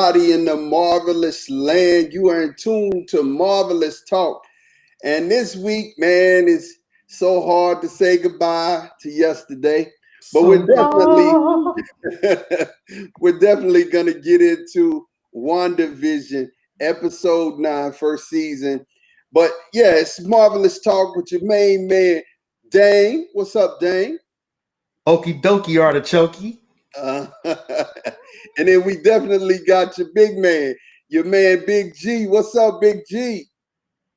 In the marvelous land. You are in tune to Marvelous Talk. And this week, man, is so hard to say goodbye to yesterday. But So we're definitely gonna get into WandaVision, episode 9, first season. But yeah, it's Marvelous Talk with your main man, Dane. What's up, Dane? Okie dokie artichoke. And then we definitely got your big man, your man Big G. What's up, Big G?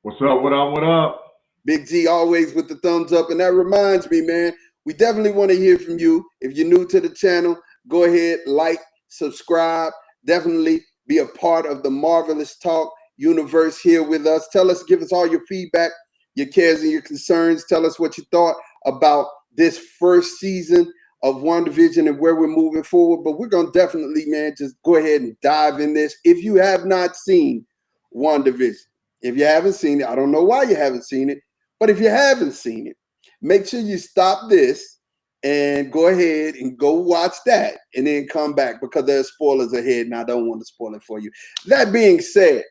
What's up? What up? What up? Big G always with the thumbs up. And that reminds me, man, we definitely want to hear from you. If you're new to the channel, go ahead, like, subscribe. Definitely be a part of the Marvelous Talk universe here with us. Tell us, give us all your feedback, your cares and your concerns. Tell us what you thought about this first season of WandaVision and where we're moving forward. But we're going to definitely, man, just go ahead and dive in this. If you have not seen WandaVision, if you haven't seen it, I don't know why you haven't seen it, but if you haven't seen it, make sure you stop this and go ahead and go watch that and then come back because there's spoilers ahead and I don't want to spoil it for you. That being said,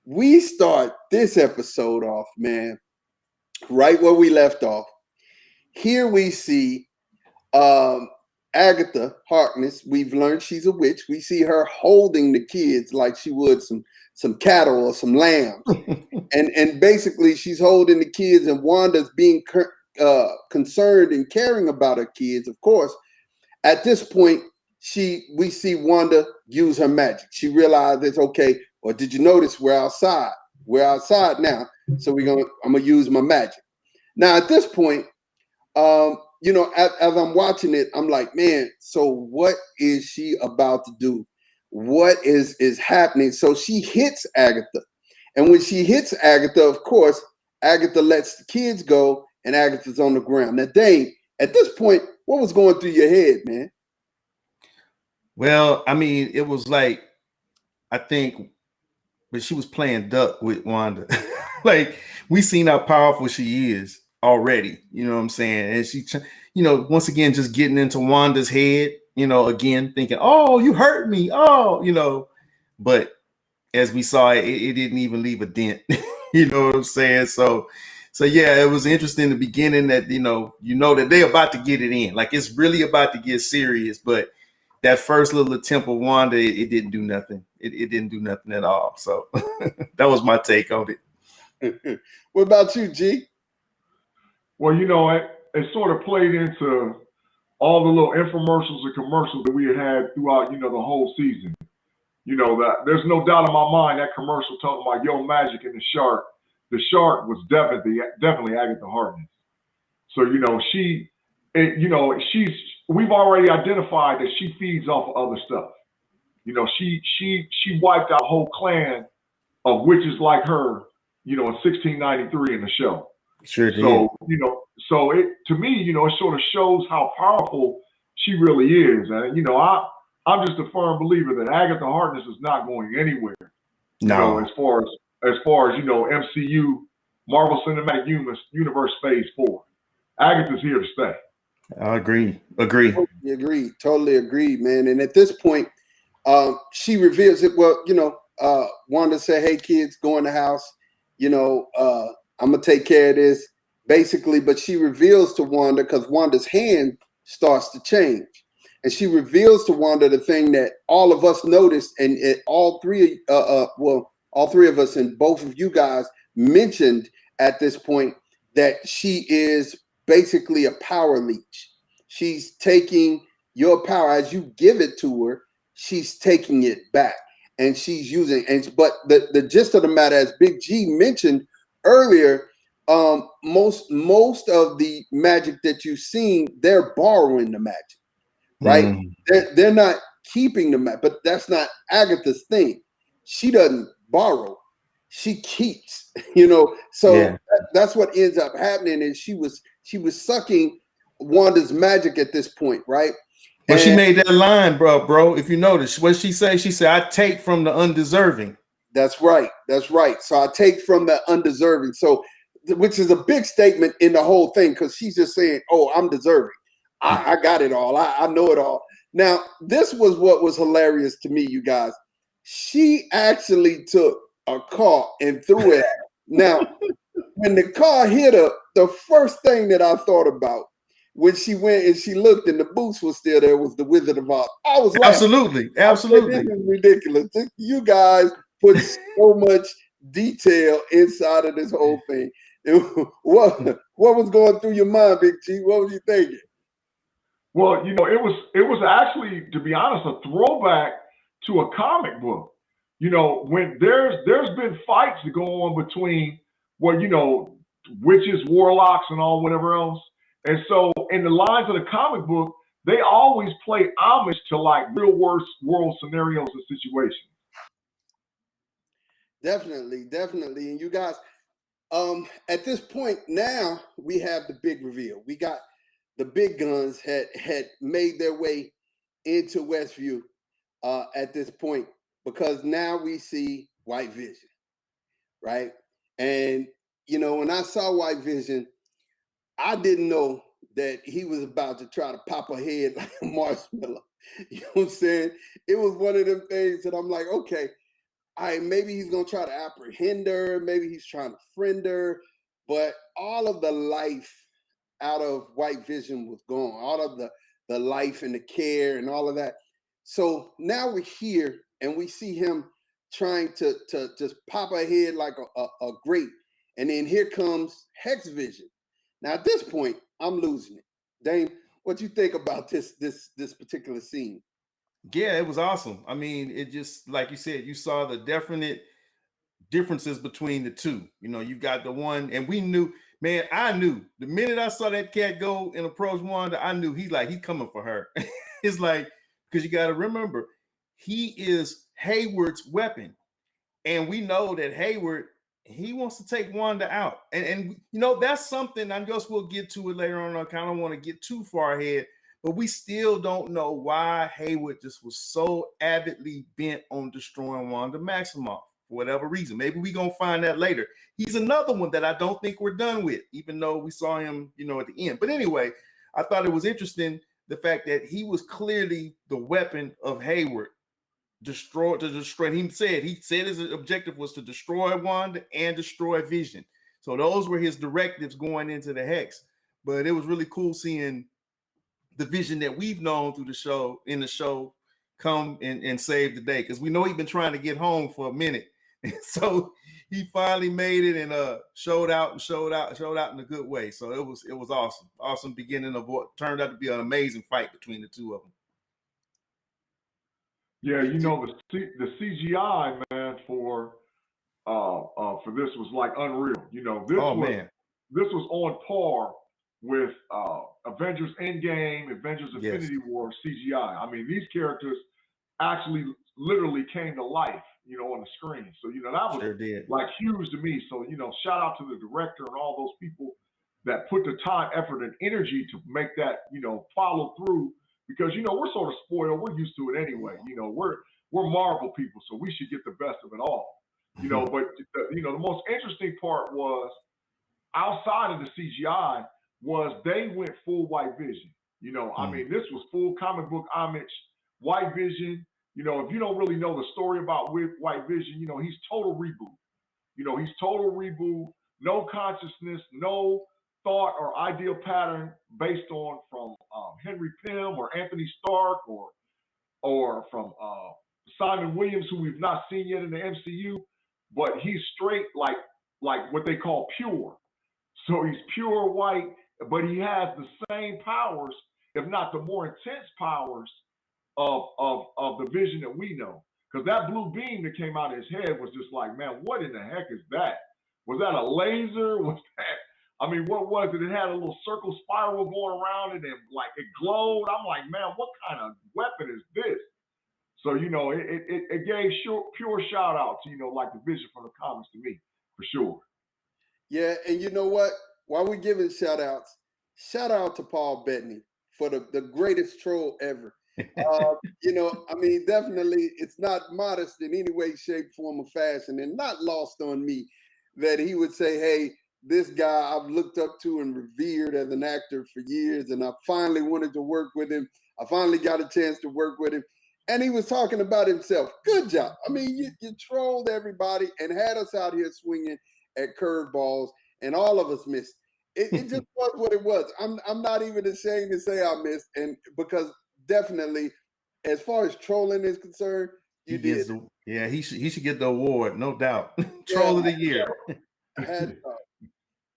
we start this episode off, man, right where we left off. Here we see Agatha Harkness. We've learned she's a witch. We see her holding the kids like she would some cattle or some lambs. and basically she's holding the kids, and Wanda's being concerned and caring about her kids. Of course, at this point, we see Wanda use her magic. She realizes, okay, or did you notice we're outside? We're outside now. So I'm gonna use my magic. Now at this point, you know, as I'm watching it, I'm like, man, so what is she about to do? What is happening? So she hits Agatha. And when she hits Agatha, of course, Agatha lets the kids go and Agatha's on the ground. Now, Dane, at this point, what was going through your head, man? Well, I mean, it was like, I think, but she was playing duck with Wanda. Like, we seen how powerful she is already, you know what I'm saying? And she, you know, once again, just getting into Wanda's head, you know, again, thinking, oh, you hurt me. Oh, you know, but as we saw, it didn't even leave a dent. You know what I'm saying? So yeah, it was interesting in the beginning that, you know that they're about to get it in. Like, it's really about to get serious, but that first little attempt of Wanda, it didn't do nothing. It didn't do nothing at all. So that was my take on it. What about you, G? Well, you know, it sort of played into all the little infomercials and commercials that we had throughout, you know, the whole season. You know, that there's no doubt in my mind that commercial talking about Yo Magic and the shark. The shark was definitely Agatha Harkness. So, you know, we've already identified that she feeds off of other stuff. You know, she wiped out a whole clan of witches like her, you know, in 1693 in the show. Sure did. So, you know, it to me, you know, it sort of shows how powerful she really is. And, you know, I'm just a firm believer that Agatha Harkness is not going anywhere. No. You know, as far as, you know, MCU, Marvel Cinematic Universe Phase 4. Agatha's here to stay. I agree. Totally agree, man. And at this point, she reveals it. Well, you know, Wanda said, hey, kids, go in the house. You know, I'm going to take care of this, basically. But she reveals to Wanda, because Wanda's hand starts to change. And she reveals to Wanda the thing that all of us noticed, and all three of us and both of you guys mentioned at this point, that she is basically a power leech. She's taking your power as you give it to her. She's taking it back, and she's using. But the gist of the matter, as Big G mentioned earlier, most of the magic that you've seen, they're borrowing the magic. Right? They're not keeping the magic, but that's not Agatha's thing. She doesn't borrow, she keeps, you know. So yeah. That's what ends up happening. And she was sucking Wanda's magic at this point, right? But she made that line, bro. If you notice, what she said, I take from the undeserving. That's right. So I take from the undeserving. So, which is a big statement in the whole thing, because she's just saying, oh, I'm deserving. I got it all. I know it all. Now, this was what was hilarious to me, you guys. She actually took a car and threw it at her. Now, when the car hit her, the first thing that I thought about when she went and she looked and the boots was still there was the Wizard of Oz. I was laughing. Absolutely, I said, this absolutely. is ridiculous. You guys put so much detail inside of this whole thing. What was going through your mind, Big G? What was you thinking? Well, it was actually, to be honest, a throwback to a comic book. When there's been fights that go on between, well, witches, warlocks, and all whatever else. And so in the lines of the comic book, they always play homage to like real world scenarios and situations. Definitely, definitely. And you guys, at this point now we have the big reveal. We got the big guns had made their way into Westview at this point, because now we see White Vision, right? And when I saw White Vision, I didn't know that he was about to try to pop a head like a marshmallow. You know what I'm saying? It was one of them things that I'm like, okay, maybe he's gonna try to apprehend her, maybe he's trying to friend her, but all of the life out of White Vision was gone, all of the life and the care and all of that. So now we're here and we see him trying to just pop a head like a grape, and then here comes Hex Vision. Now at this point, I'm losing it. Dame, what you think about this particular scene? Yeah, it was awesome. I mean, it just like you said, you saw the definite differences between the two. You got the one, and we knew, man, I knew the minute I saw that cat go and approach Wanda, I knew he's coming for her. It's like, because you got to remember, he is Hayward's weapon. And we know that Hayward, he wants to take Wanda out. And that's something, I guess we'll get to it later on. I kind of want to get too far ahead, but we still don't know why Hayward just was so avidly bent on destroying Wanda Maximoff for whatever reason. Maybe we're going to find that later. He's another one that I don't think we're done with, even though we saw him, at the end. But anyway, I thought it was interesting, the fact that he was clearly the weapon of Hayward. Destroy. He said his objective was to destroy Wanda and destroy Vision. So those were his directives going into the Hex. But it was really cool seeing the Vision that we've known through the show come and save the day, because we know he's been trying to get home for a minute. And so he finally made it and showed out in a good way. So it was awesome beginning of what turned out to be an amazing fight between the two of them. Yeah, the CGI, man, for this was like unreal. This was on par with Avengers Endgame, Avengers Infinity War CGI. I mean, these characters actually literally came to life, on the screen. So, that was like huge to me. So, shout out to the director and all those people that put the time, effort, and energy to make that, follow through. Because we're sort of spoiled. We're used to it anyway. We're Marvel people, so we should get the best of it all. But the most interesting part was, outside of the CGI, was they went full White Vision. I mean, this was full comic book homage. White Vision. If you don't really know the story about White Vision, he's total reboot. He's total reboot. No consciousness, no thought or ideal pattern based on from Henry Pym or Anthony Stark or from Simon Williams, who we've not seen yet in the MCU, but he's straight like what they call pure. So he's pure white, but he has the same powers, if not the more intense powers of the Vision that we know. Because that blue beam that came out of his head was just like, man, what in the heck is that? Was that a laser? Was that? I mean, what was it? It had a little circle spiral going around it, and like it glowed. I'm like, man, what kind of weapon is this? So it gave pure shout out to like the Vision from the comics to me, for sure. Yeah, and you know what? While we're giving shout out to Paul Bettany for the greatest troll ever. I mean, definitely it's not modest in any way, shape, form, or fashion, and not lost on me that he would say, hey, this guy I've looked up to and revered as an actor for years, and I finally wanted to work with him. I finally got a chance to work with him. And he was talking about himself. Good job. I mean, you trolled everybody and had us out here swinging at curveballs, and all of us missed. It just was what it was. I'm not even ashamed to say I missed, and because definitely, as far as trolling is concerned, you did. He should get the award, no doubt. Yeah, Troll of the year.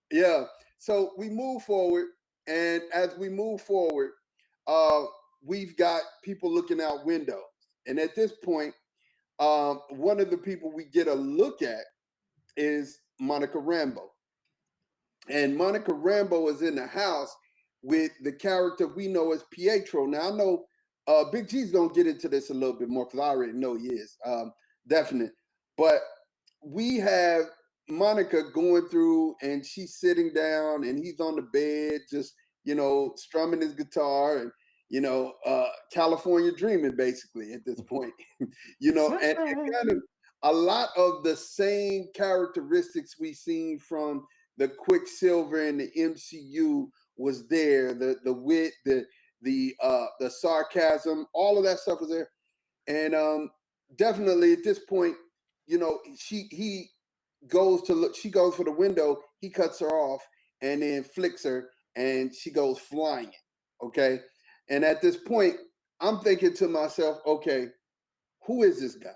Yeah. So we move forward, and as we move forward, we've got people looking out windows, and at this point, one of the people we get a look at is Monica Rambeau, and Monica Rambeau is in the house with the character we know as Pietro. Now I know Big G's gonna get into this a little bit more because I already know he is definite, but we have Monica going through, and she's sitting down, and he's on the bed, just strumming his guitar, and California dreaming basically at this point, and kind of a lot of the same characteristics we seen from the Quicksilver in the MCU was there. The wit, the sarcasm, all of that stuff was there, and definitely at this point, he goes to look. She goes for the window. He cuts her off and then flicks her, and she goes flying. Okay, and at this point, I'm thinking to myself, okay, who is this guy?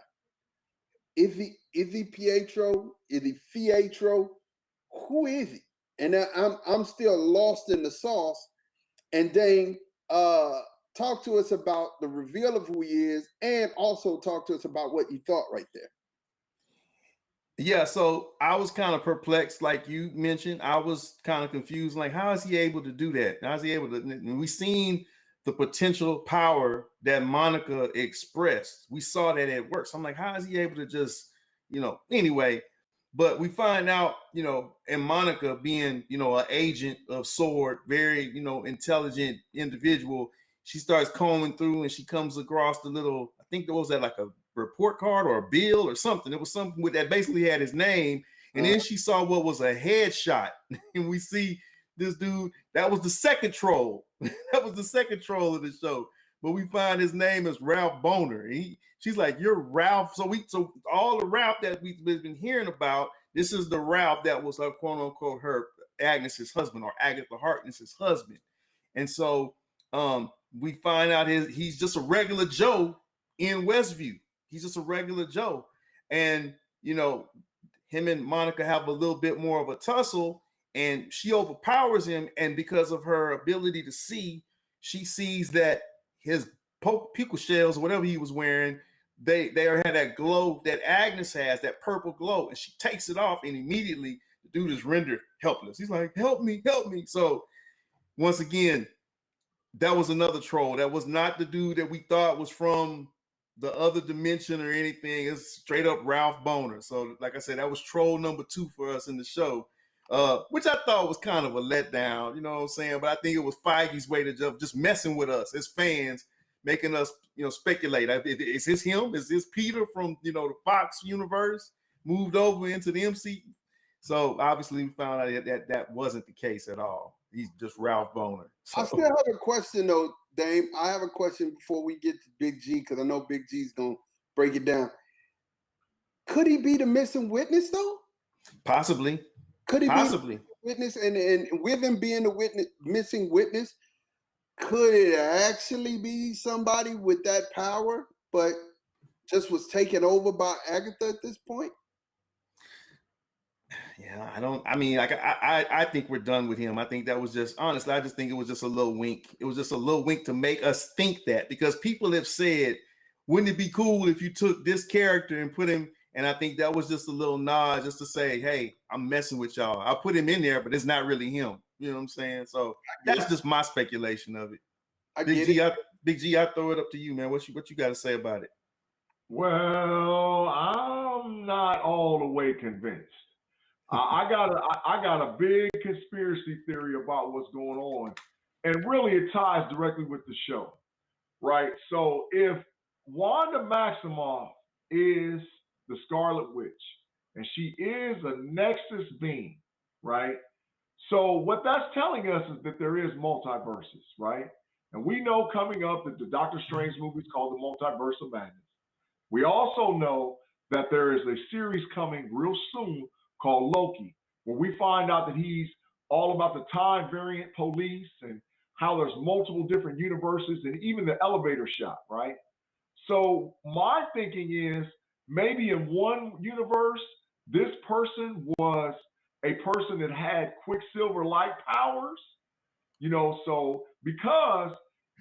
Is he Pietro? Is he Fietro? Who is he? And I'm still lost in the sauce. And Dane, talk to us about the reveal of who he is, and also talk to us about what you thought right there. Yeah, so I was kind of perplexed, like you mentioned. I was kind of confused, like, how is he able to do that? How is he able to? We seen the potential power that Monica expressed. We saw that at work. So I'm like, how is he able to just, anyway? But we find out, and Monica being, an agent of S.W.O.R.D., very, intelligent individual, she starts combing through, and she comes across the little, I think there was that like a report card or a bill or something. It was something with that basically had his name. And then she saw what was a headshot. And we see this dude, that was the second troll. That was the second troll of the show. But we find his name is Ralph Boner. She's like, you're Ralph. So all the Ralph that we've been hearing about, this is the Ralph that was her quote unquote her Agnes's husband, or Agatha Harkness's husband. And so we find out he's just a regular Joe in Westview. He's just a regular Joe. And him and Monica have a little bit more of a tussle, and she overpowers him. And because of her ability to see, she sees that his pickle shells, or whatever he was wearing, they had that glow that Agnes has, that purple glow, and she takes it off, and immediately the dude is rendered helpless. He's like, help me, help me. So once again, that was another troll. That was not the dude that we thought was from the other dimension or anything. It's straight up Ralph Boner. So like I said, that was troll number 2 for us in the show, which I thought was kind of a letdown, you know what I'm saying? But I think it was Feige's way to just messing with us as fans, making us, speculate. Is this him? Is this Peter from, the Fox universe moved over into the MC? So obviously we found out that wasn't the case at all. He's just Ralph Boner. So. I still have a question though, Dame. I have a question before we get to Big G, because I know Big G's gonna break it down. Could he be the missing witness though? Possibly. Could he possibly be the witness? And with him being the missing witness, could it actually be somebody with that power, but just was taken over by Agatha at this point? Yeah, I think we're done with him. I think that was just, honestly, I just think it was just a little wink. It was just a little wink to make us think that, because people have said, wouldn't it be cool if you took this character and put him, and I think that was just a little nod just to say, hey, I'm messing with y'all. I put him in there, but it's not really him. You know what I'm saying? So that's just my speculation of it. Big G, I throw it up to you, man. What you got to say about it? Well, I'm not all the way convinced. I got a big conspiracy theory about what's going on, and really it ties directly with the show, right? So if Wanda Maximoff is the Scarlet Witch, and she is a Nexus being, right? So what that's telling us is that there is multiverses, right? And we know coming up that the Doctor Strange movie is called The Multiverse of Madness. We also know that there is a series coming real soon called Loki, where we find out that he's all about the time variant police and how there's multiple different universes and even the elevator shot, right? So my thinking is maybe in one universe, this person was a person that had Quicksilver-like powers, so because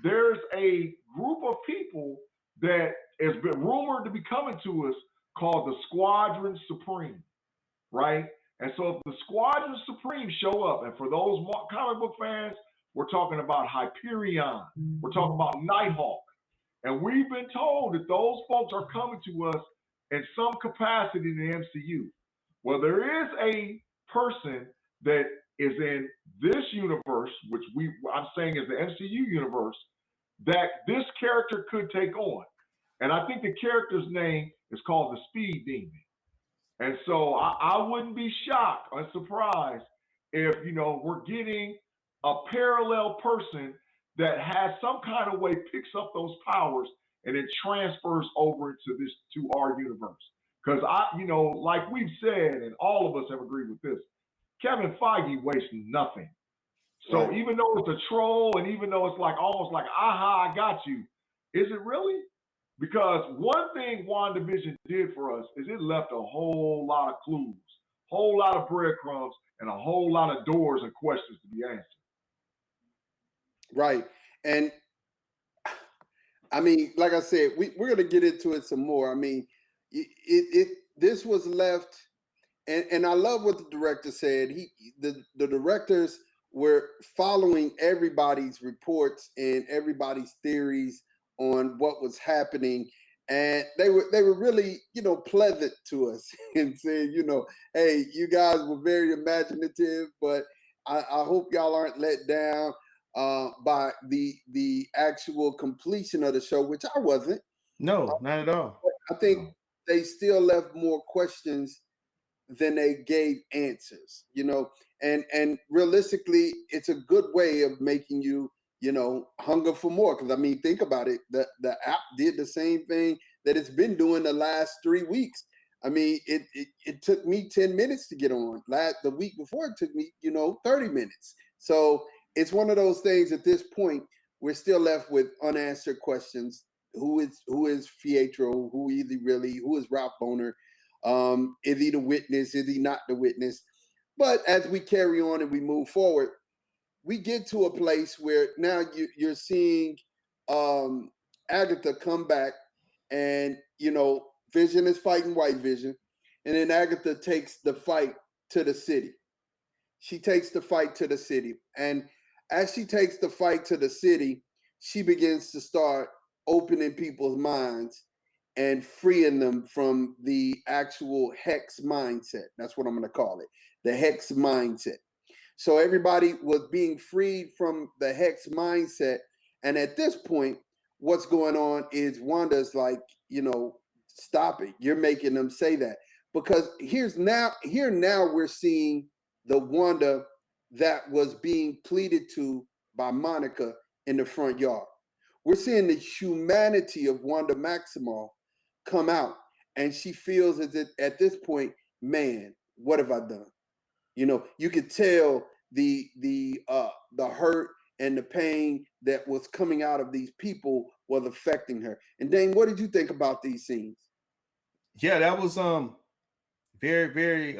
there's a group of people that has been rumored to be coming to us called the Squadron Supreme, right? And so if the Squadron Supreme show up, and for those comic book fans, we're talking about Hyperion, we're talking about Nighthawk, and we've been told that those folks are coming to us in some capacity in the MCU. Well, there is a person that is in this universe, which I'm saying is the MCU universe, that this character could take on. And I think the character's name is called the Speed Demon. And so I wouldn't be shocked or surprised if, we're getting a parallel person that has some kind of way picks up those powers and it transfers over to our universe. Because like we've said, and all of us have agreed with this, Kevin Feige wastes nothing. So Right. even though it's a troll and even though it's like almost like, aha, I got you, is it really? Because one thing WandaVision did for us is it left a whole lot of clues, whole lot of breadcrumbs, and a whole lot of doors and questions to be answered. Right. And I mean, like I said, we're going to get into it some more. I mean, this was left, and I love what the director said. The directors were following everybody's reports and everybody's theories on what was happening, and they were really pleasant to us and saying, hey, you guys were very imaginative, but I hope y'all aren't let down by the actual completion of the show, which I wasn't. No, not at all. I think they still left more questions than they gave answers, and realistically, it's a good way of making you, hunger for more. Because I mean, think about it. The app did the same thing that it's been doing the last 3 weeks. I mean, it took me 10 minutes to get on. The week before, it took me, 30 minutes. So it's one of those things. At this point, we're still left with unanswered questions. Who is Pietro? Who is he really? Who is Ralph Bohner? Is he the witness? Is he not the witness? But as we carry on and we move forward, we get to a place where now you're seeing Agatha come back, and Vision is fighting White Vision, and then Agatha takes the fight to the city. She takes the fight to the city, and as she takes the fight to the city, she begins to start opening people's minds and freeing them from the actual hex mindset. That's what I'm going to call it, the hex mindset. So everybody was being freed from the hex mindset. And at this point, what's going on is Wanda's like, stop it. You're making them say that. Because here now we're seeing the Wanda that was being pleaded to by Monica in the front yard. We're seeing the humanity of Wanda Maximoff come out, and she feels as if at this point, man, what have I done? You could tell the hurt and the pain that was coming out of these people was affecting her. And Dane, what did you think about these scenes? Yeah, that was very, very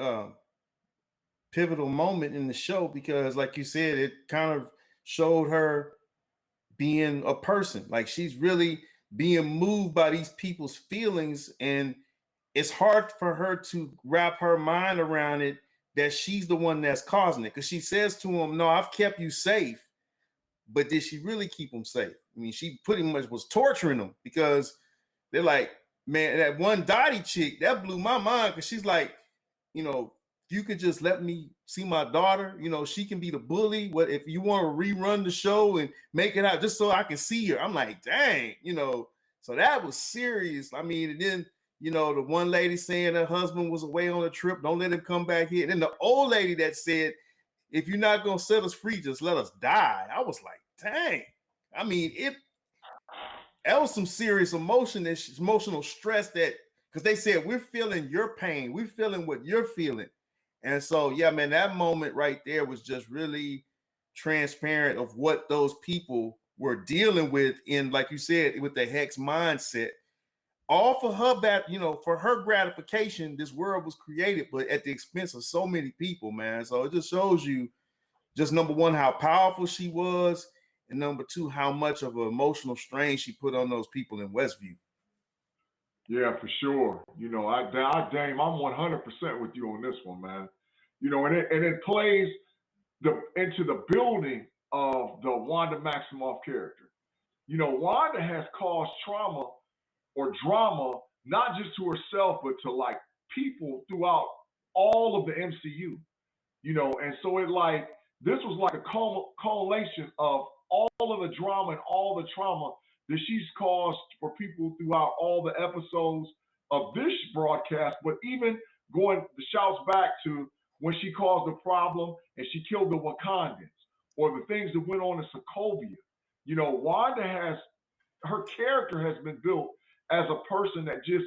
pivotal moment in the show, because like you said, it kind of showed her being a person. Like, she's really being moved by these people's feelings, and it's hard for her to wrap her mind around it that she's the one that's causing it. Because she says to him, no, I've kept you safe. But did she really keep him safe? I mean, she pretty much was torturing him, because they're like, man, that one Dottie chick, that blew my mind, because she's like, if you could just let me see my daughter, she can be the bully. What if you want to rerun the show and make it out just so I can see her? I'm like, dang, so that was serious. I mean, and then, the one lady saying her husband was away on a trip, don't let him come back here. And then the old lady that said, if you're not going to set us free, just let us die. I was like, dang, I mean, that was some serious emotional stress that, because they said, we're feeling your pain. We're feeling what you're feeling. And so, yeah, man, that moment right there was just really transparent of what those people were dealing with in, like you said, with the Hex mindset. All for her, that, you know, for her gratification, this world was created, but at the expense of so many people, man. So it just shows you, just number one, how powerful she was, and number two, how much of an emotional strain she put on those people in Westview. Yeah, for sure. You know, Dame, I'm 100% with you on this one, man. You know, and it plays into the building of the Wanda Maximoff character. You know, Wanda has caused trauma or drama, not just to herself, but to like people throughout all of the MCU. You know, and so this was like a correlation of all of the drama and all the trauma that she's caused for people throughout all the episodes of this broadcast, but even going the shouts back to when she caused the problem and she killed the Wakandans, or the things that went on in Sokovia. You know, her character has been built as a person that just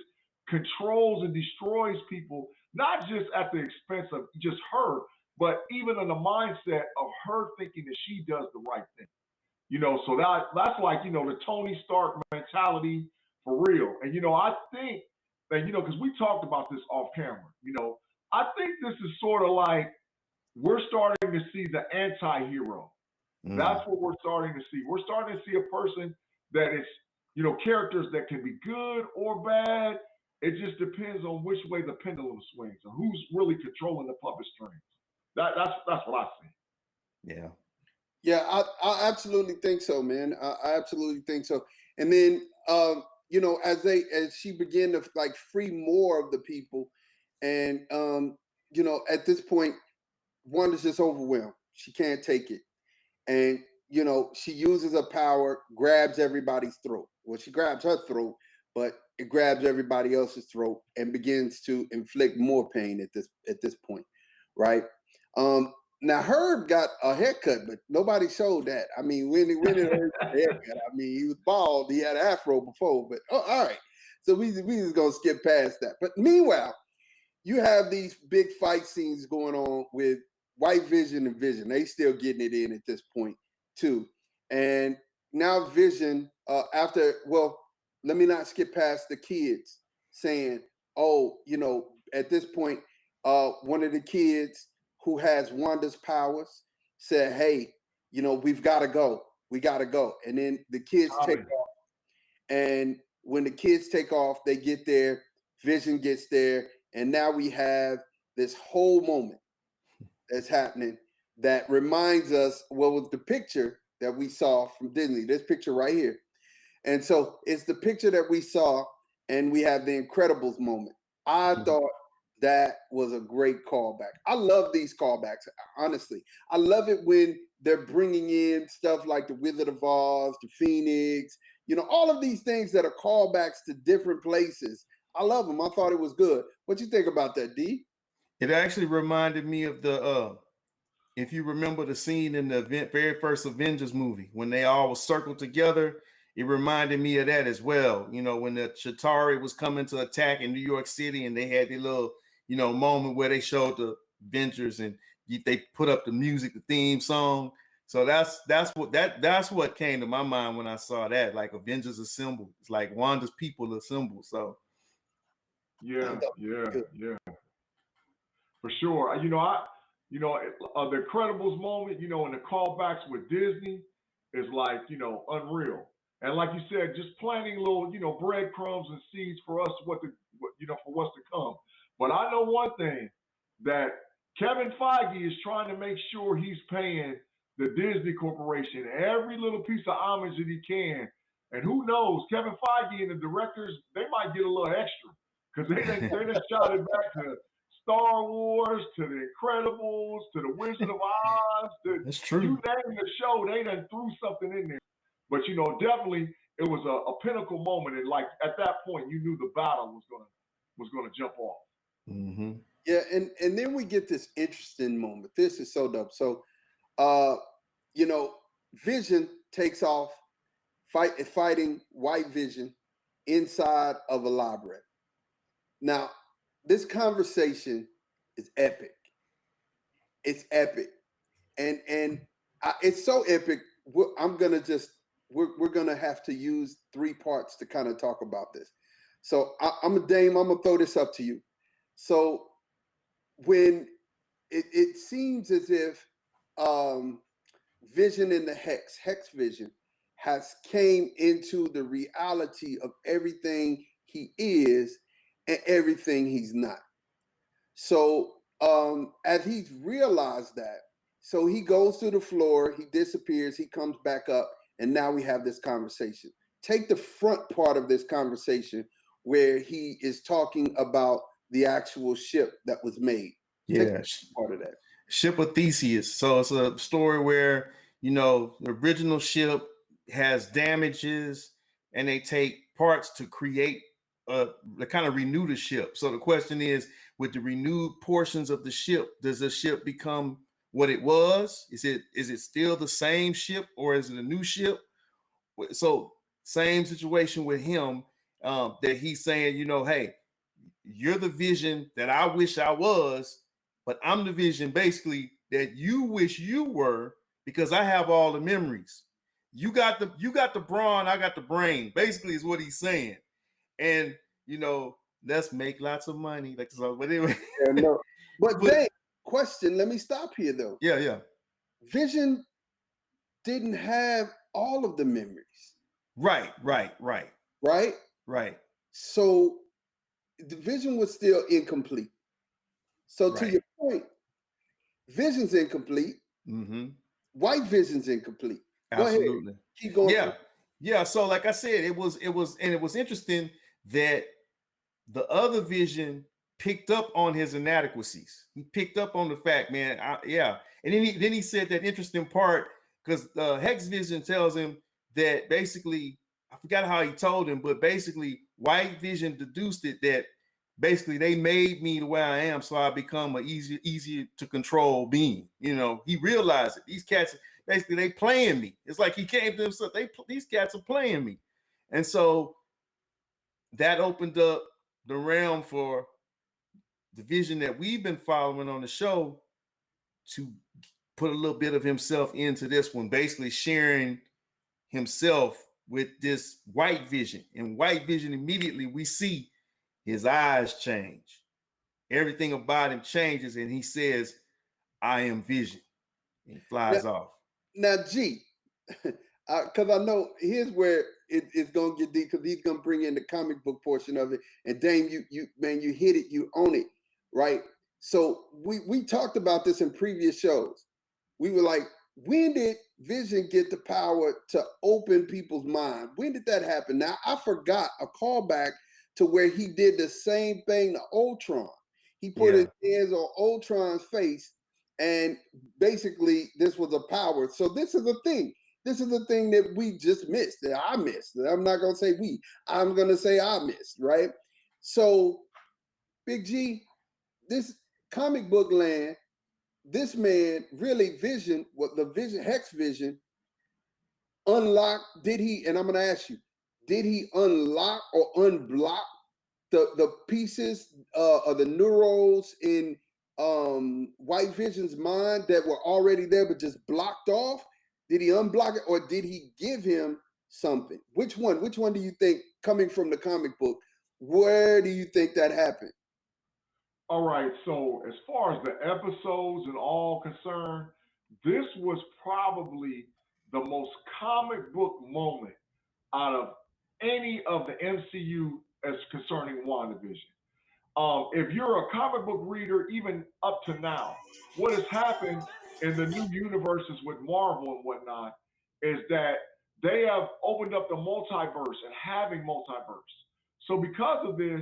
controls and destroys people, not just at the expense of just her, but even in the mindset of her thinking that she does the right thing. You know, so that's like, you know, the Tony Stark mentality for real. And, you know, I think that, you know, because we talked about this off camera, you know, I think this is sort of like we're starting to see the anti-hero. That's what we're starting to see. We're starting to see a person that is, you know, characters that can be good or bad. It just depends on which way the pendulum swings and who's really controlling the puppet strings. That's what I see. Yeah. Yeah, I absolutely think so, man. I absolutely think so. And then, you know, as she began to like free more of the people, and you know, at this point, Wanda's just overwhelmed. She can't take it, and you know, she uses her power, grabs everybody's throat. Well, she grabs her throat, but it grabs everybody else's throat and begins to inflict more pain at this point, right? Now Herb got a haircut, but nobody showed that. I mean, when did Herb get a haircut? I mean, he was bald. He had an afro before, but all right. So we just gonna skip past that. But meanwhile, you have these big fight scenes going on with White Vision and Vision. They still getting it in at this point too. And now Vision, let me not skip past the kids saying, oh, you know, at this point, one of the kids who has Wanda's powers said, hey, you know, we've got to go. We got to go. And then the kids take off. And when the kids take off, they get there, Vision gets there. And now we have this whole moment that's happening that reminds us what was the picture that we saw from Disney, this picture right here. And so it's the picture that we saw, and we have the Incredibles moment. I thought that was a great callback. I love these callbacks, honestly. I love it when they're bringing in stuff like the Wizard of Oz, the Phoenix, you know, all of these things that are callbacks to different places. I love them. I thought it was good. What you think about that, D? It actually reminded me of the if you remember the scene in the very first Avengers movie when they all were circled together. It reminded me of that as well. You know, when the Chitauri was coming to attack in New York City, and they had the little, you know, moment where they showed the Avengers and they put up the music, the theme song. So that's what came to my mind when I saw that. Like Avengers Assemble. It's like Wanda's people assemble. So yeah, for sure. The Incredibles moment, you know, and the callbacks with Disney is like, you know, unreal. And like you said, just planting little, you know, breadcrumbs and seeds for us, for what's to come. But I know one thing, that Kevin Feige is trying to make sure he's paying the Disney Corporation every little piece of homage that he can. And who knows, Kevin Feige and the directors, they might get a little extra, because they done shot it back to Star Wars, to the Incredibles, to the Wizard of Oz. That's true. You name the show, they done threw something in there. But, you know, definitely it was a pinnacle moment. And like at that point, you knew the battle was gonna jump off. Mm-hmm. Yeah, and then we get this interesting moment. This is so dope. So, you know, Vision takes off fighting White Vision inside of a library. Now, this conversation is epic. It's epic, and it's so epic. I'm gonna just we're gonna have to use 3 parts to kind of talk about this. So I'm gonna throw this up to you. So when it seems as if Vision in the Hex Vision has came into the reality of everything he is and everything he's not. So as he's realized that, so he goes to the floor, he disappears, he comes back up, and now we have this conversation. Take the front part of this conversation where he is talking about the actual ship that was made. Yeah, part of that. Ship of Theseus. So it's a story where, you know, the original ship has damages and they take parts to create to kind of renew the ship. So the question is, with the renewed portions of the ship, does the ship become what it was? Is it still the same ship, or is it a new ship? So same situation with him, that he's saying, you know, hey, you're the Vision that I wish I was, but I'm the Vision basically that you wish you were, because I have all the memories. You got the brawn, I got the brain, basically is what he's saying. And you know, let's make lots of money. Like, so, but anyway. Yeah, no. But then, question, let me stop here though. Yeah. Vision didn't have all of the memories. Right. So the Vision was still incomplete. So to your point, Vision's incomplete. Mm-hmm. White Vision's incomplete. Absolutely. Go ahead. Keep going. Yeah. So like I said, it was interesting that the other Vision picked up on his inadequacies. He picked up on the fact, man. And then he said that interesting part, because Hex Vision tells him that basically, I forgot how he told him, but basically White Vision deduced it that basically they made me the way I am, so I become a easier to control being. You know, he realized it. These cats basically, they playing me. It's like he came to himself. These cats are playing me, and so that opened up the realm for the Vision that we've been following on the show to put a little bit of himself into this one, basically sharing himself with this White Vision. And White Vision, immediately we see his eyes change. Everything about him changes, and he says, I am Vision. And he flies off. Now, G, because I know here's where it's gonna get deep, because he's gonna bring in the comic book portion of it. And Dame, you hit it, you own it, right? So we talked about this in previous shows. We were like, when did Vision get the power to open people's mind? When did that happen? Now I forgot a callback to where he did the same thing to Ultron. He put his hands on Ultron's face, and basically this was a power. So this is the thing. This is the thing that we just missed, that I missed. I'm not going to say we. I'm going to say I missed, right? So, Big G, this comic book land, this man really Vision, what the Vision, Hex Vision, unlocked, did he, and I'm going to ask you, did he unlock or unblock the pieces or the neurons in White Vision's mind that were already there but just blocked off? Did he unblock it, or did he give him something? Which one? Which one do you think, coming from the comic book, where do you think that happened? All right. So as far as the episodes and all concerned, this was probably the most comic book moment out of any of the MCU as concerning WandaVision. If you're a comic book reader, even up to now, what has happened in the new universes with Marvel and whatnot is that they have opened up the multiverse and having multiverse. So because of this,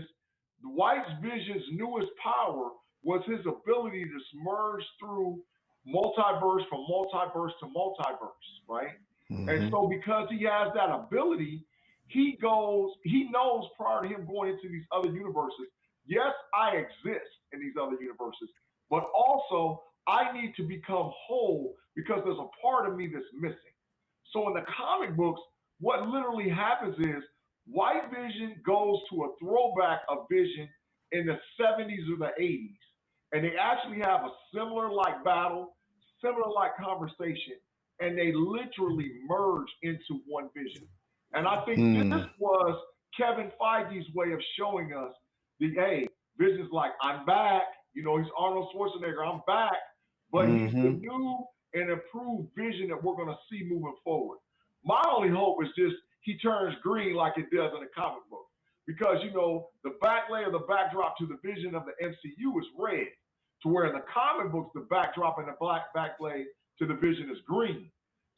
the White Vision's newest power was his ability to merge through multiverse from multiverse to multiverse, right? Mm-hmm. And so because he has that ability, he knows prior to him going into these other universes, yes, I exist in these other universes, but also I need to become whole because there's a part of me that's missing. So in the comic books, what literally happens is White Vision goes to a throwback of Vision in the 70s or the 80s, and they actually have a similar like battle, similar like conversation, and they literally merge into one Vision. And I think this was Kevin Feige's way of showing us hey, Vision's like, I'm back. You know, he's Arnold Schwarzenegger, I'm back, but he's the new and improved Vision that we're going to see moving forward. My only hope is just he turns green like it does in the comic book. Because, you know, the back layer, the backdrop to the Vision of the MCU is red, to where in the comic books, the backdrop and the black backplay to the Vision is green.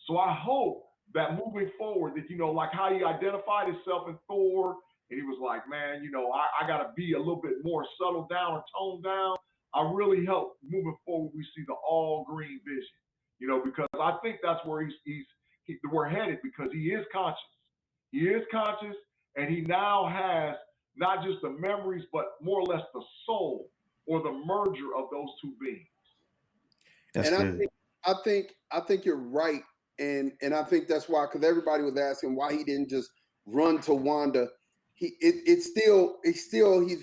So I hope that moving forward, that, you know, like how he identified himself in Thor, and he was like, man, you know, I got to be a little bit more settled down or toned down. I really hope moving forward we see the all green Vision, you know, because I think that's where we're headed, because he is conscious. He is conscious, and he now has not just the memories, but more or less the soul or the merger of those two beings. That's good. I think you're right, and I think that's why, because everybody was asking why he didn't just run to Wanda. He's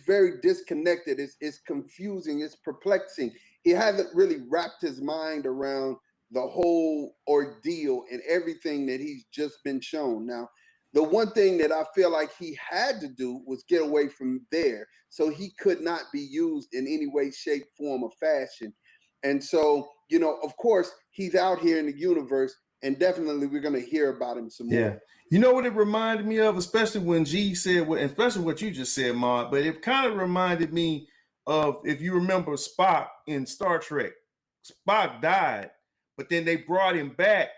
very disconnected. It's confusing. It's perplexing. He hasn't really wrapped his mind around the whole ordeal and everything that he's just been shown. Now, the one thing that I feel like he had to do was get away from there, so he could not be used in any way, shape, form, or fashion. And so, you know, of course, he's out here in the universe, and definitely we're going to hear about him some more. Yeah. You know what it reminded me of, especially when G said, especially what you just said, Maud, but it kind of reminded me of, if you remember Spock in Star Trek. Spock died, but then they brought him back.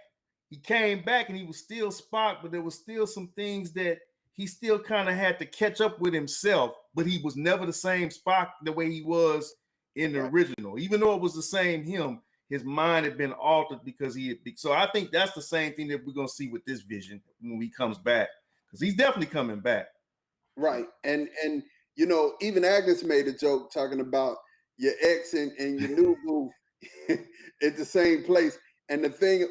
He came back and he was still Spock, but there was still some things that he still kind of had to catch up with himself, but he was never the same Spock the way he was in the original. Even though it was the same him, his mind had been altered because so I think that's the same thing that we're going to see with this Vision when he comes back, because he's definitely coming back. Right. And you know, even Agnes made a joke talking about your ex and your new boo at the same place. And the thing,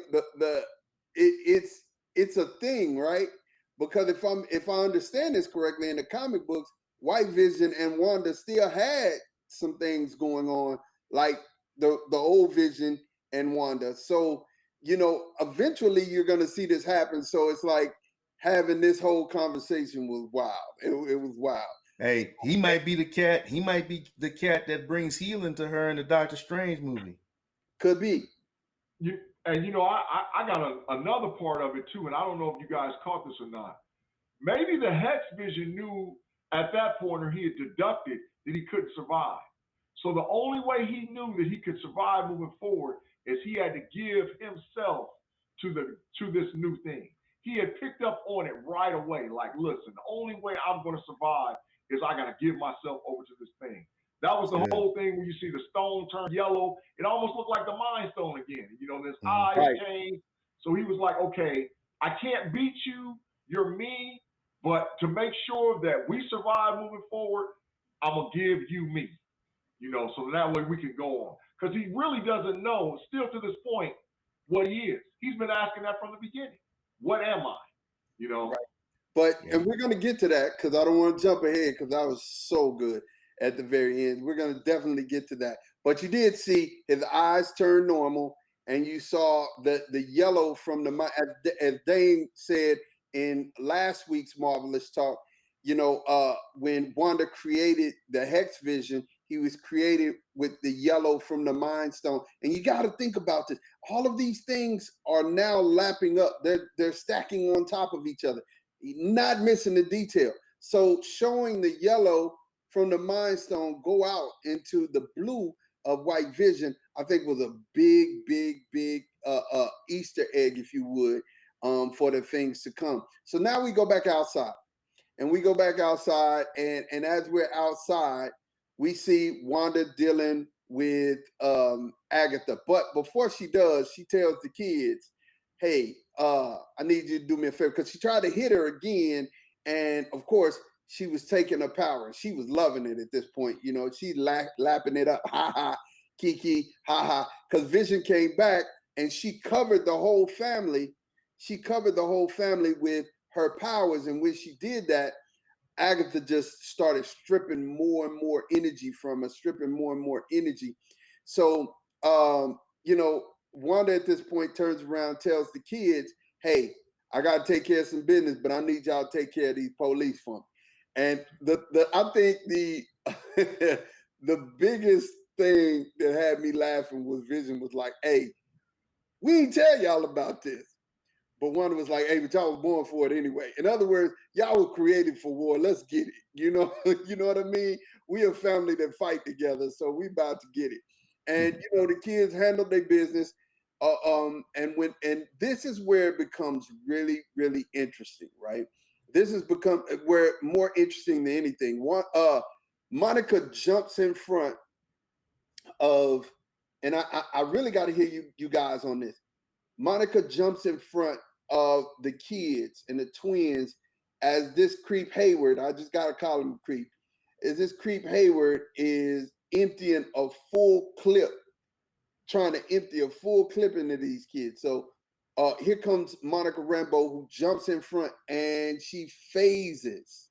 it's a thing, right? Because if I understand this correctly, in the comic books, White Vision and Wanda still had some things going on, like the old Vision and Wanda. So, you know, eventually you're going to see this happen. So it's like having this whole conversation was wild. It was wild. Hey, he might be the cat. He might be the cat that brings healing to her in the Doctor Strange movie. Could be. And you know, I got another part of it too, and I don't know if you guys caught this or not. Maybe the Hex Vision knew at that point, or he had deducted that he couldn't survive. So the only way he knew that he could survive moving forward is he had to give himself to this new thing. He had picked up on it right away. Like, listen, the only way I'm going to survive is I got to give myself over to this thing. That was the whole thing where you see the stone turn yellow. It almost looked like the Mind Stone again. You know, this eyes changed. So he was like, okay, I can't beat you. You're me. But to make sure that we survive moving forward, I'm going to give you me. You know, so that way we can go on. Because he really doesn't know, still to this point, what he is. He's been asking that from the beginning. What am I? You know? Right. But, and we're going to get to that, because I don't want to jump ahead, because that was so good at the very end. We're going to definitely get to that. But you did see his eyes turn normal, and you saw the yellow from the, as Dane said in last week's Marvelous Talk, you know, when Wanda created the Hex Vision, he was created with the yellow from the Mind Stone. And you got to think about this. All of these things are now lapping up. They're stacking on top of each other, not missing the detail. So showing the yellow from the Mind Stone go out into the blue of White Vision, I think was a big Easter egg, if you would, for the things to come. So now we go back outside. And we go back outside, and as we're outside, we see Wanda dealing with Agatha. But before she does, she tells the kids, hey, I need you to do me a favor, because she tried to hit her again. And of course, she was taking her power. She was loving it at this point. You know, she lapping it up. Ha ha, Kiki, ha ha. Because Vision came back and she covered the whole family. She covered the whole family with her powers. And when she did that, Agatha just started stripping more and more energy from her, stripping more and more energy. So, Wanda at this point turns around, tells the kids, hey, I got to take care of some business, but I need y'all to take care of these police for me. And I think the biggest thing that had me laughing was Vision was like, hey, we ain't tell y'all about this. But Wanda was like, hey, but y'all was born for it anyway. In other words, y'all were created for war. Let's get it. You know what I mean? We a family that fight together, so we about to get it. And the kids handled their business. And this is where it becomes really, really interesting, right? This has become where more interesting than anything. Monica jumps in front of, and I really got to hear you guys on this. Monica jumps in front of the kids and the twins as this creep Hayward, I just got to call him creep, is this creep Hayward is emptying a full clip, trying to empty a full clip into these kids. So here comes Monica Rambeau, who jumps in front and she phases.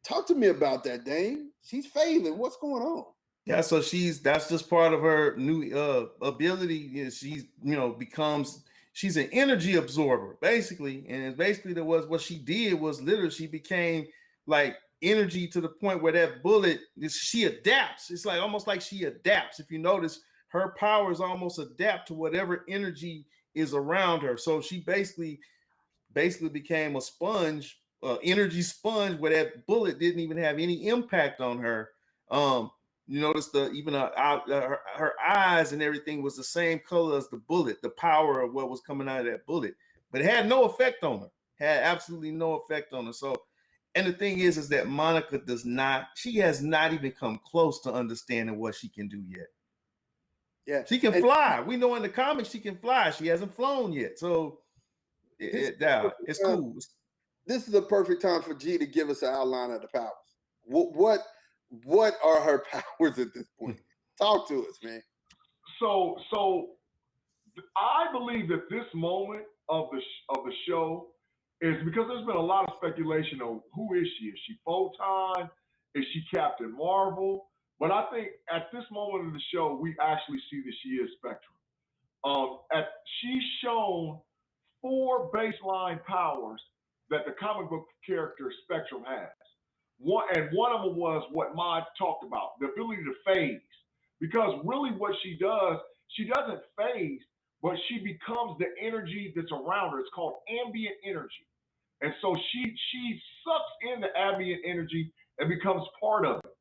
Talk to me about that, Dane. She's phasing. What's going on? Yeah, so that's just part of her new ability. She's an energy absorber, basically. And it's basically what she did was literally she became like energy to the point where that bullet, she adapts. It's like almost like she adapts. If you notice, her powers almost adapt to whatever energy is around her. So she basically became a sponge, energy sponge, where that bullet didn't even have any impact on her. You notice her eyes and everything was the same color as the bullet, the power of what was coming out of that bullet, but it had no effect on her, had absolutely no effect on her. So, and the thing is that Monica she has not even come close to understanding what she can do yet. Yeah. She can fly. We know in the comics she can fly. She hasn't flown yet. So it's cool. This is a perfect time for G to give us an outline of the powers. What are her powers at this point? Talk to us, man. So I believe that this moment of the show is because there's been a lot of speculation on who is she? Is she Photon? Is she Captain Marvel? But I think at this moment of the show, we actually see that she is Spectrum. She's shown 4 baseline powers that the comic book character Spectrum has. One of them was what Mod talked about, the ability to phase. Because really what she does, she doesn't phase, but she becomes the energy that's around her. It's called ambient energy. And so she sucks in the ambient energy and becomes part of it.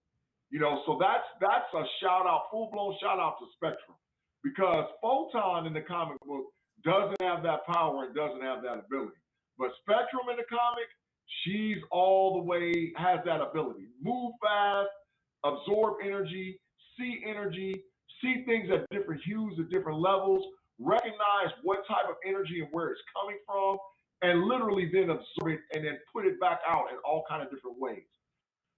So that's a shout out, full-blown shout out to Spectrum. Because Photon in the comic book doesn't have that power and doesn't have that ability. But Spectrum in the comic, she's all the way, has that ability. Move fast, absorb energy, see things at different hues, at different levels, recognize what type of energy and where it's coming from, and literally then absorb it and then put it back out in all kinds of different ways.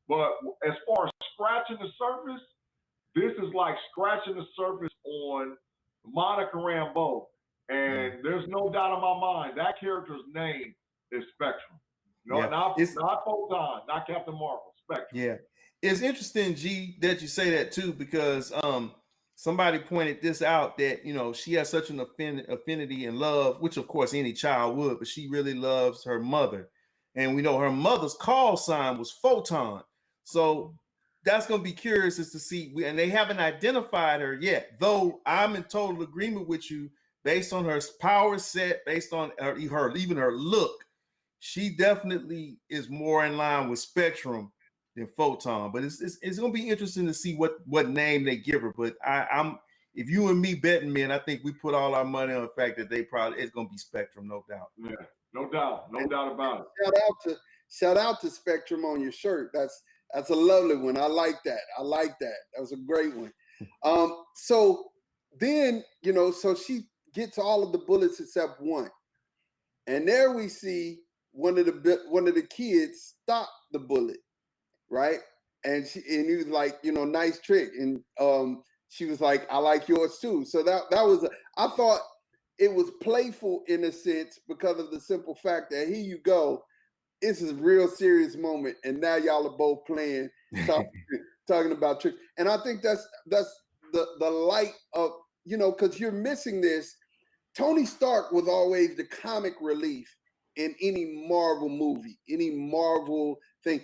But as far as scratching the surface, this is like scratching the surface on Monica Rambeau. And there's no doubt in my mind that character's name is Spectrum. Not Photon, not Captain Marvel, Spectrum. Yeah. It's interesting, G, that you say that too, because somebody pointed this out that, she has such an affinity and love, which of course any child would, but she really loves her mother. And we know her mother's call sign was Photon. So that's going to be curious as to see, and they haven't identified her yet, though I'm in total agreement with you based on her power set, based on even her look. She definitely is more in line with Spectrum than Photon, but it's going to be interesting to see what name they give her. But I'm if you and me betting, man, I think we put all our money on the fact that it's going to be Spectrum, no doubt. Yeah, no doubt about it. Shout out to Spectrum on your shirt. That's a lovely one. I like that. That was a great one. So then, so she gets all of the bullets except one. And there we see one of the kids stop the bullet, right? And he was like, nice trick. And she was like, I like yours too. So that was I thought it was playful in a sense because of the simple fact that here you go, it's a real serious moment, and now y'all are both playing, talking about tricks. And I think that's the light of, because you're missing this. Tony Stark was always the comic relief in any Marvel movie, any Marvel thing.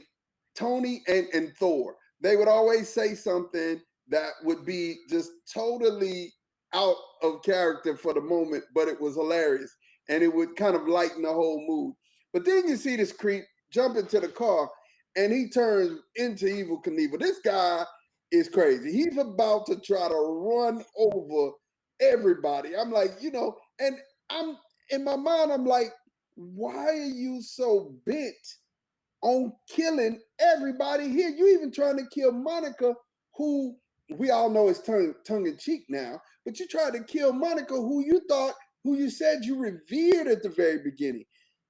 Tony and Thor, they would always say something that would be just totally out of character for the moment, but it was hilarious, and it would kind of lighten the whole mood. But then you see this creep jump into the car, and he turns into Evil Knievel. This guy is crazy. He's about to try to run over everybody. I'm like, and I'm in my mind, I'm like, why are you so bent on killing everybody here? You even trying to kill Monica, who we all know is tongue in cheek now, but you tried to kill Monica, who you said you revered at the very beginning.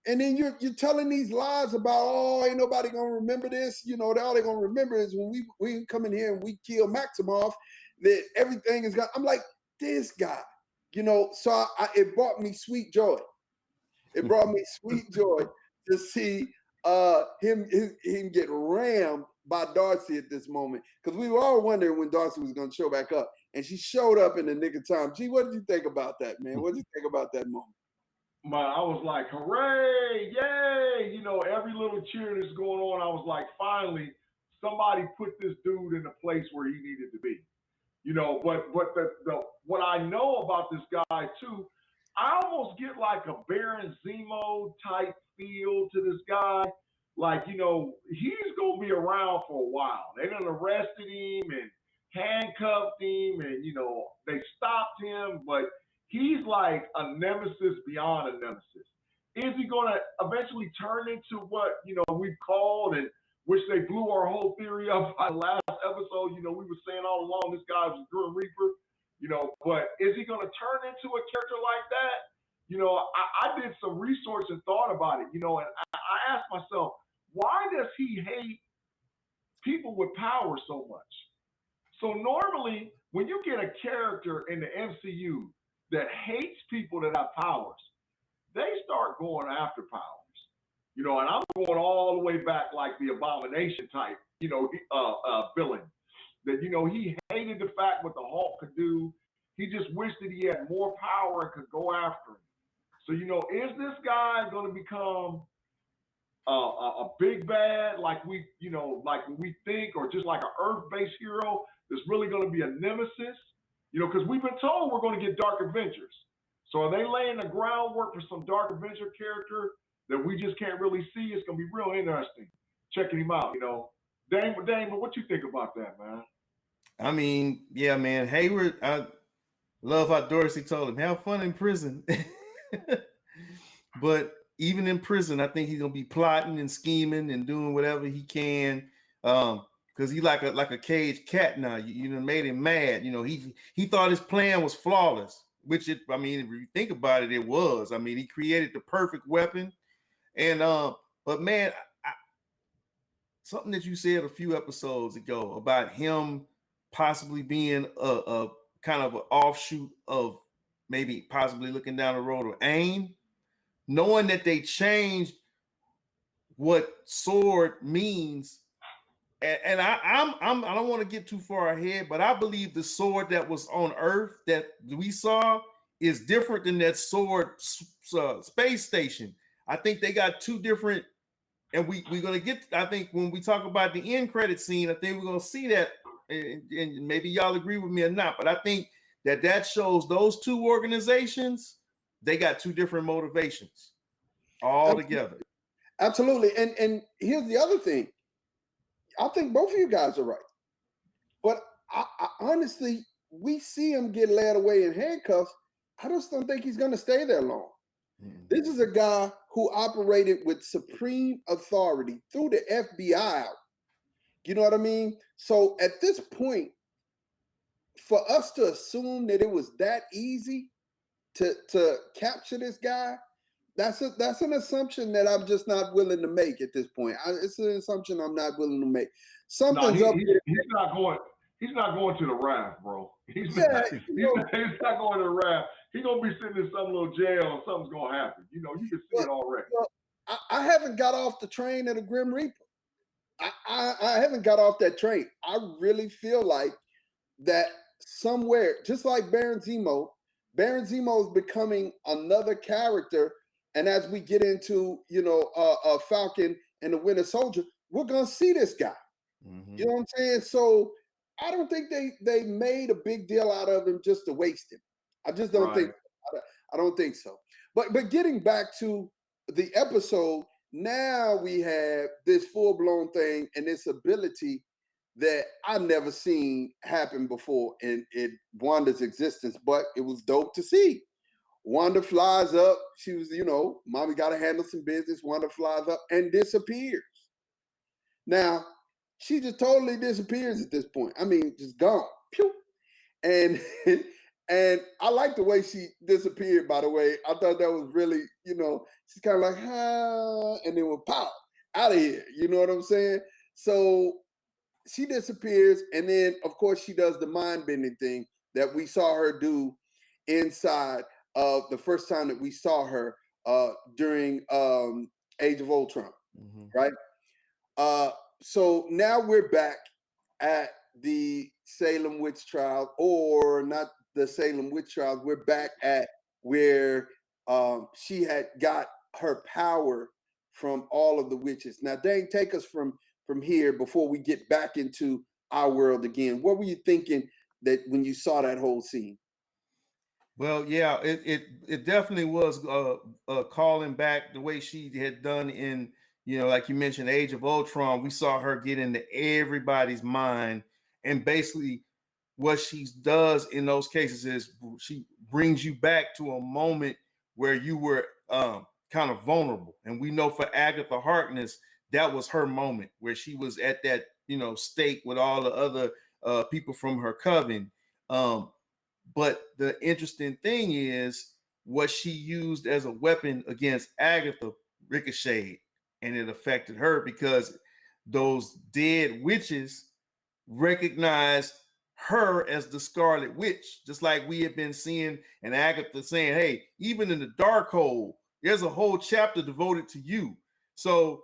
And then you're telling these lies about, ain't nobody gonna remember this. All they're gonna remember is when we come in here and we kill Maximoff, that everything is gone. I'm like, this guy, so it brought me sweet joy. It brought me sweet joy to see him get rammed by Darcy at this moment, because we were all wondering when Darcy was going to show back up, and she showed up in the nick of time. Gee, what did you think about that, man? What did you think about that moment? I was like, hooray, yay! Every little cheer that's going on, I was like, finally, somebody put this dude in the place where he needed to be. But what I know about this guy too, I almost get like a Baron Zemo type feel to this guy. Like, he's going to be around for a while. They done arrested him and handcuffed him, and, they stopped him, but he's like a nemesis beyond a nemesis. Is he going to eventually turn into what, we've called, and which they blew our whole theory up by last episode? We were saying all along this guy was a Grim Reaper, but is he going to turn into a character like that? I did some research and thought about it, and I asked myself, why does he hate people with power so much? So normally, when you get a character in the MCU that hates people that have powers, they start going after powers. And I'm going all the way back like the Abomination type, villain. That, he hated the fact what the Hulk could do. He just wished that he had more power and could go after him. So, is this guy going to become a big bad like we think, or just like an Earth-based hero that's really going to be a nemesis? Because we've been told we're going to get Dark Avengers. So are they laying the groundwork for some Dark Avenger character that we just can't really see? It's going to be real interesting checking him out, Damon, what you think about that, man? I mean, yeah, man. Hayward, I love how Dorsey told him, have fun in prison. But even in prison, I think he's gonna be plotting and scheming and doing whatever he can. Because he like a caged cat now. You made him mad. He thought his plan was flawless, which if you think about it, it was. He created the perfect weapon. And but man, something that you said a few episodes ago about him possibly being a kind of an offshoot of maybe possibly looking down the road of AIM, knowing that they changed what sword means. And I don't want to get too far ahead, but I believe the sword that was on Earth that we saw is different than that sword space station. I think they got two different, and we're going to get, I think when we talk about the end credit scene, I think we're going to see that, and maybe y'all agree with me or not, but I think that shows those two organizations, they got two different motivations all together. Absolutely. And here's the other thing. I think both of you guys are right. But I honestly, we see him get led away in handcuffs. I just don't think he's going to stay there long. Mm-hmm. This is a guy who operated with supreme authority through the FBI out. You know what I mean? So at this point, for us to assume that it was that easy to capture this guy, that's an assumption that I'm just not willing to make at this point. It's an assumption I'm not willing to make. Something's up. He's he's not going to the raft, bro. He's Yeah, not. He's not going to the raft. He's gonna be sitting in some little jail, and something's gonna happen. You know, you can see it already. well, I haven't got off the train of the Grim Reaper. I haven't got off that train. I really feel like that somewhere, just like Baron Zemo is becoming another character. And as we get into, Falcon and the Winter Soldier, we're gonna see this guy. Mm-hmm. You know what I'm saying? So I don't think they made a big deal out of him just to waste him. I just don't think. I don't think so. But getting back to the episode, now we have this full-blown thing and this ability that I've never seen happen before in Wanda's existence, but it was dope to see. Wanda flies up. She was, mommy got to handle some business. Wanda flies up and disappears. Now, she just totally disappears at this point. I mean, just gone. Pew. And and I like the way she disappeared, by the way. I thought that was really, she's kind of like, and then we'll pop out of here. You know what I'm saying? So she disappears, and then of course she does the mind bending thing that we saw her do inside of the first time that we saw her during Age of Ultron, right? So now we're back at the Salem witch trials, or not the Salem witch trials. We're back at where she had got her power from all of the witches. Now, Dane, take us from here before we get back into our world again. What were you thinking that when you saw that whole scene? Well, yeah, it definitely was calling back the way she had done in, like you mentioned, Age of Ultron. We saw her get into everybody's mind, and basically what she does in those cases is she brings you back to a moment where you were kind of vulnerable. And we know for Agatha Harkness, that was her moment where she was at that, stake with all the other people from her coven. But the interesting thing is what she used as a weapon against Agatha ricocheted, and it affected her because those dead witches recognized her as the Scarlet Witch, just like we had been seeing and Agatha saying, hey, even in the Darkhold, there's a whole chapter devoted to you. So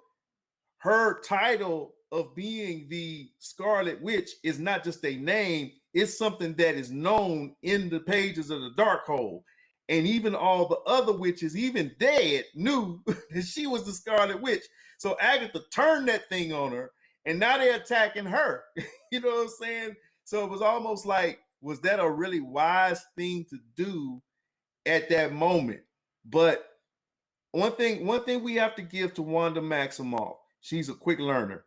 her title of being the Scarlet Witch is not just a name, it's something that is known in the pages of the Darkhold. And even all the other witches, even dead, knew that she was the Scarlet Witch. So Agatha turned that thing on her, and now they're attacking her. You know what I'm saying? So it was almost like, was that a really wise thing to do at that moment? But one thing we have to give to Wanda Maximoff, she's a quick learner,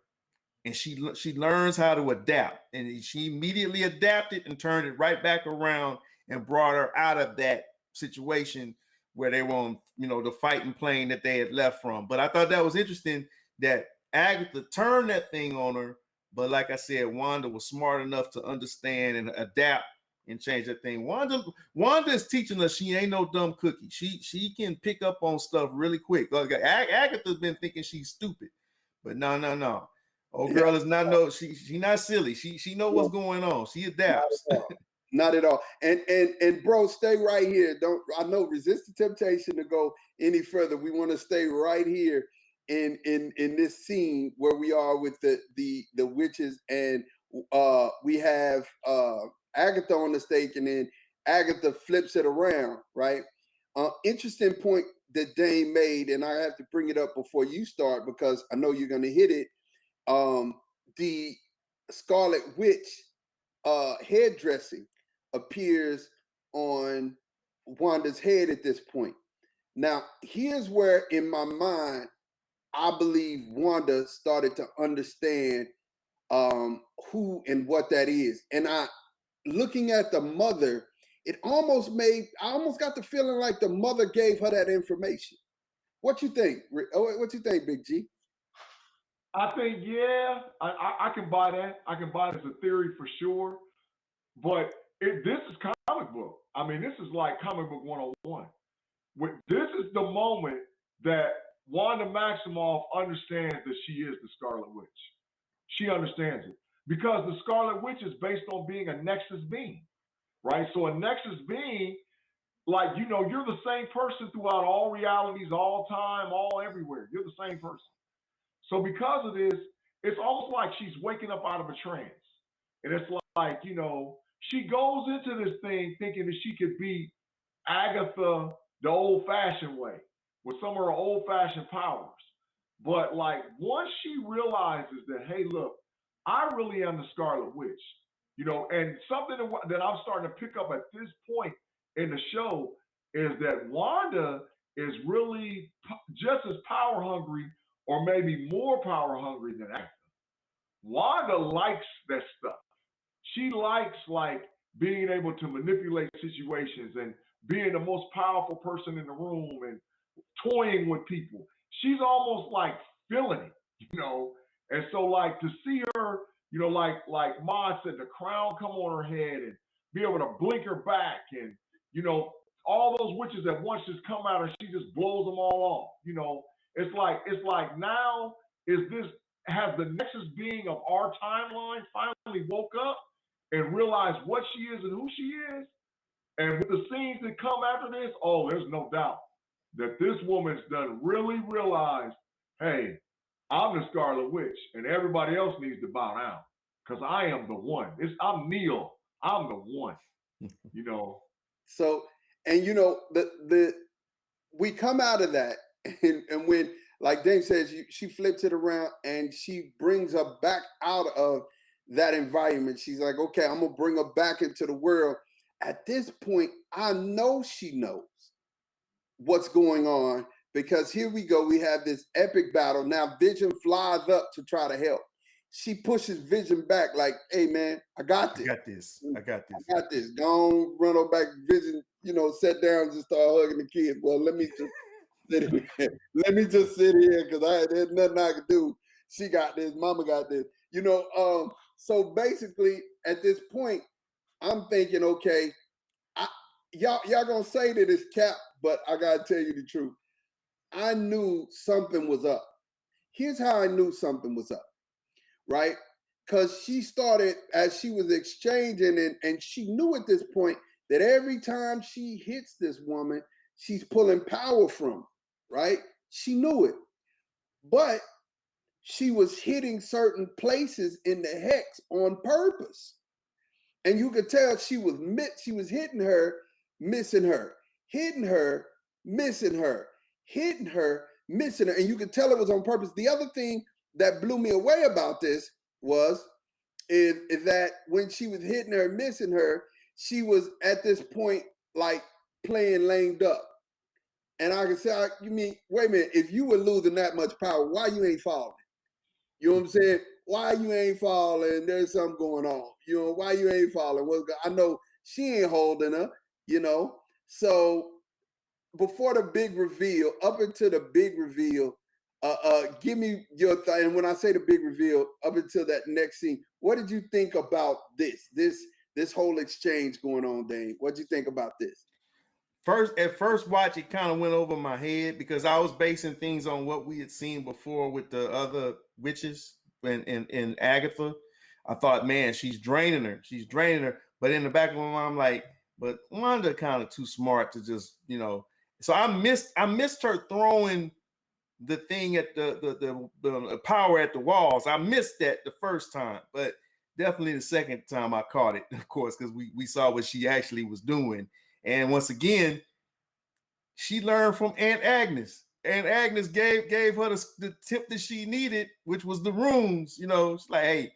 and she learns how to adapt, and she immediately adapted and turned it right back around and brought her out of that situation where they were on, the fighting plane that they had left from. But I thought that was interesting that Agatha turned that thing on her, but like I said, Wanda was smart enough to understand and adapt and change that thing. Wanda is teaching us she ain't no dumb cookie. She can pick up on stuff really quick. Like Agatha's been thinking she's stupid, but no. Old girl is not she not silly. She know what's going on. She adapts. Not at all. And bro, stay right here. I know resist the temptation to go any further. We want to stay right here in this scene where we are with the witches, and we have Agatha on the stake, and then Agatha flips it around, right? Interesting point that Dane made, and I have to bring it up before you start because I know you're going to hit it. The Scarlet Witch hairdressing appears on Wanda's head at this point. Now, here's where in my mind, I believe Wanda started to understand who and what that is. And looking at the mother, I almost got the feeling like the mother gave her that information. What you think? What you think, Big G? I think, yeah, I can buy that. I can buy it as a theory for sure. But this is comic book. I mean, this is like comic book 101. This is the moment that Wanda Maximoff understands that she is the Scarlet Witch. She understands it. because the Scarlet Witch is based on being a Nexus being, right? So a Nexus being, like, you know, you're the same person throughout all realities, all time, all everywhere. You're the same person. So because of this, it's almost like she's waking up out of a trance. And it's like, you know, she goes into this thing thinking that she could be Agatha the old-fashioned way with some of her old-fashioned powers. But like once she realizes that, hey, look, I really am the Scarlet Witch, you know, and something that I'm starting to pick up at this point in the show is that Wanda is really just as power hungry or maybe more power hungry than Agatha. Wanda likes that stuff. She likes like being able to manipulate situations and being the most powerful person in the room and toying with people. She's almost like feeling it, you know. And so like to see her, you know, like Ma said, the crown come on her head and be able to blink her back and, you know, all those witches at once just come out and she just blows them all off. You know, it's like now has the Nexus being of our timeline finally woke up and realized what she is and who she is? And with the scenes that come after this, oh, there's no doubt that this woman's done really realized, hey, I'm the Scarlet Witch and everybody else needs to bow down because I am the one. I'm Neo. I'm the one, you know. So, and you know, we come out of that, and when, like Dave says, she flips it around and she brings her back out of that environment. She's like, okay, I'm gonna bring her back into the world. At this point, I know she knows what's going on because here we go. We have this epic battle. Now Vision flies up to try to help. She pushes Vision back like, hey, man, I got this. I got this. Don't run her back. Vision, you know, sat down and just start hugging the kids. Well, let me just sit here. Let me just sit here because there's nothing I can do. She got this. Mama got this. You know, so basically at this point, I'm thinking, okay, y'all gonna say that it's Cap, but I gotta tell you the truth. I knew something was up. Here's how I knew something was up, right? Because she started, as she was exchanging, and she knew at this point that every time she hits this woman, she's pulling power from her, right? She knew it. But she was hitting certain places in the hex on purpose. And you could tell she was hitting her, missing her, hitting her, missing her, hitting her, missing her. And you could tell it was on purpose. The other thing that blew me away about this is that when she was hitting her, missing her, she was at this point like playing lame duck. And I could say, you mean, wait a minute, if you were losing that much power, why you ain't falling? You know what I'm saying? Why you ain't falling? There's something going on. You know, why you ain't falling? Well, I know she ain't holding her, you know. So before the big reveal, up until the big reveal, give me your thought. And when I say the big reveal, up until that next scene, what did you think about this whole exchange going on, Dane? What did you think about this? At first watch, it kind of went over my head because I was basing things on what we had seen before with the other witches and Agatha. I thought, man, she's draining her. But in the back of my mind, I'm like, but Wanda kind of too smart to just, you know. So I missed her throwing the thing at the power at the walls. I missed that the first time, but definitely the second time I caught it, of course, because we saw what she actually was doing. And once again, she learned from Aunt Agnes. Aunt Agnes gave her the tip that she needed, which was the runes. You know, it's like, hey,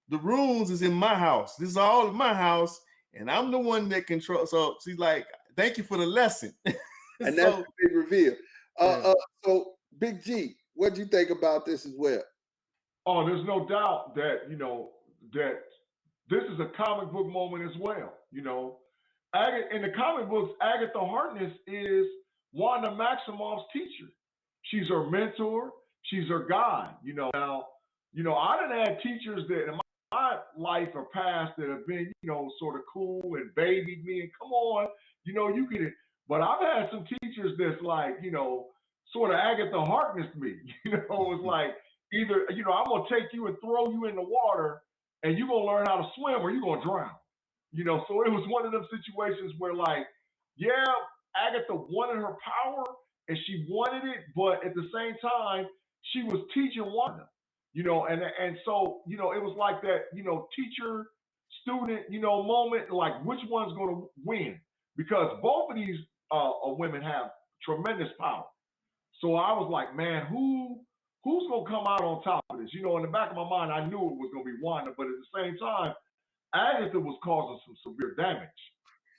the runes is in my house. This is all in my house, and I'm the one that controls. So she's like, thank you for the lesson. And that's the big reveal. So Big G, what do you think about this as well? Oh, there's no doubt that, you know, that this is a comic book moment as well. You know, in the comic books, Agatha Harkness is Wanda Maximoff's teacher. She's her mentor. She's her guide. You know, now, you know, I done had teachers that in my life or past that have been, you know, sort of cool and babied me and come on, you know, you can. But I've had some teachers that's like, you know, sort of Agatha Harkness me. You know, it's like either, you know, I'm gonna take you and throw you in the water, and you're gonna learn how to swim or you're gonna drown. You know, so it was one of them situations where, like, yeah, Agatha wanted her power and she wanted it, but at the same time, she was teaching Wanda. You know, and so, you know, it was like that, you know, teacher student, you know, moment, like which one's gonna win? Because both of these women have tremendous power. So I was like, man, who's gonna come out on top of this? You know, in the back of my mind, I knew it was gonna be Wanda, but at the same time, Agatha was causing some severe damage.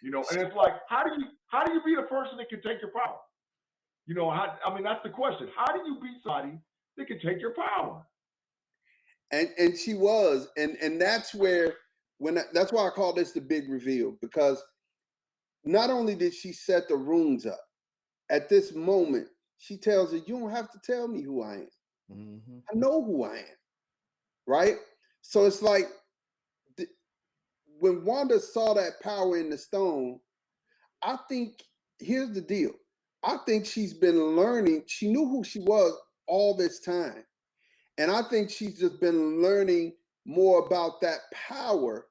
You know, and it's like, how do you be the person that can take your power? You know, I mean, that's the question. How do you beat somebody that can take your power? And she was, and that's where that's why I call this the big reveal, because not only did she set the runes up, at this moment she tells her, you don't have to tell me who I am. Mm-hmm. I know who I am, right? So it's like when Wanda saw that power in the stone, I think here's the deal. I think she's been learning. She knew who she was all this time. And I think she's just been learning more about that power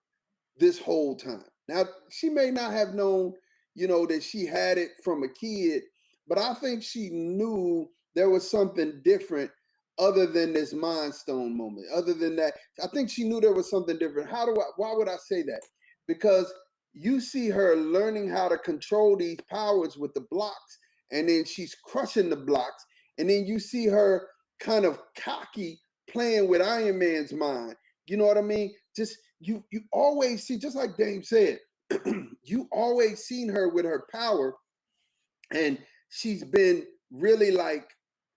this whole time. Now, she may not have known, you know, that she had it from a kid, but I think she knew there was something different other than this Mind Stone moment. Other than that, I think she knew there was something different. Why would I say that? Because you see her learning how to control these powers with the blocks, and then she's crushing the blocks, and then you see her kind of cocky playing with Iron Man's mind. You know what I mean? Just you always see, just like Dame said, you always seen her with her power, and she's been really like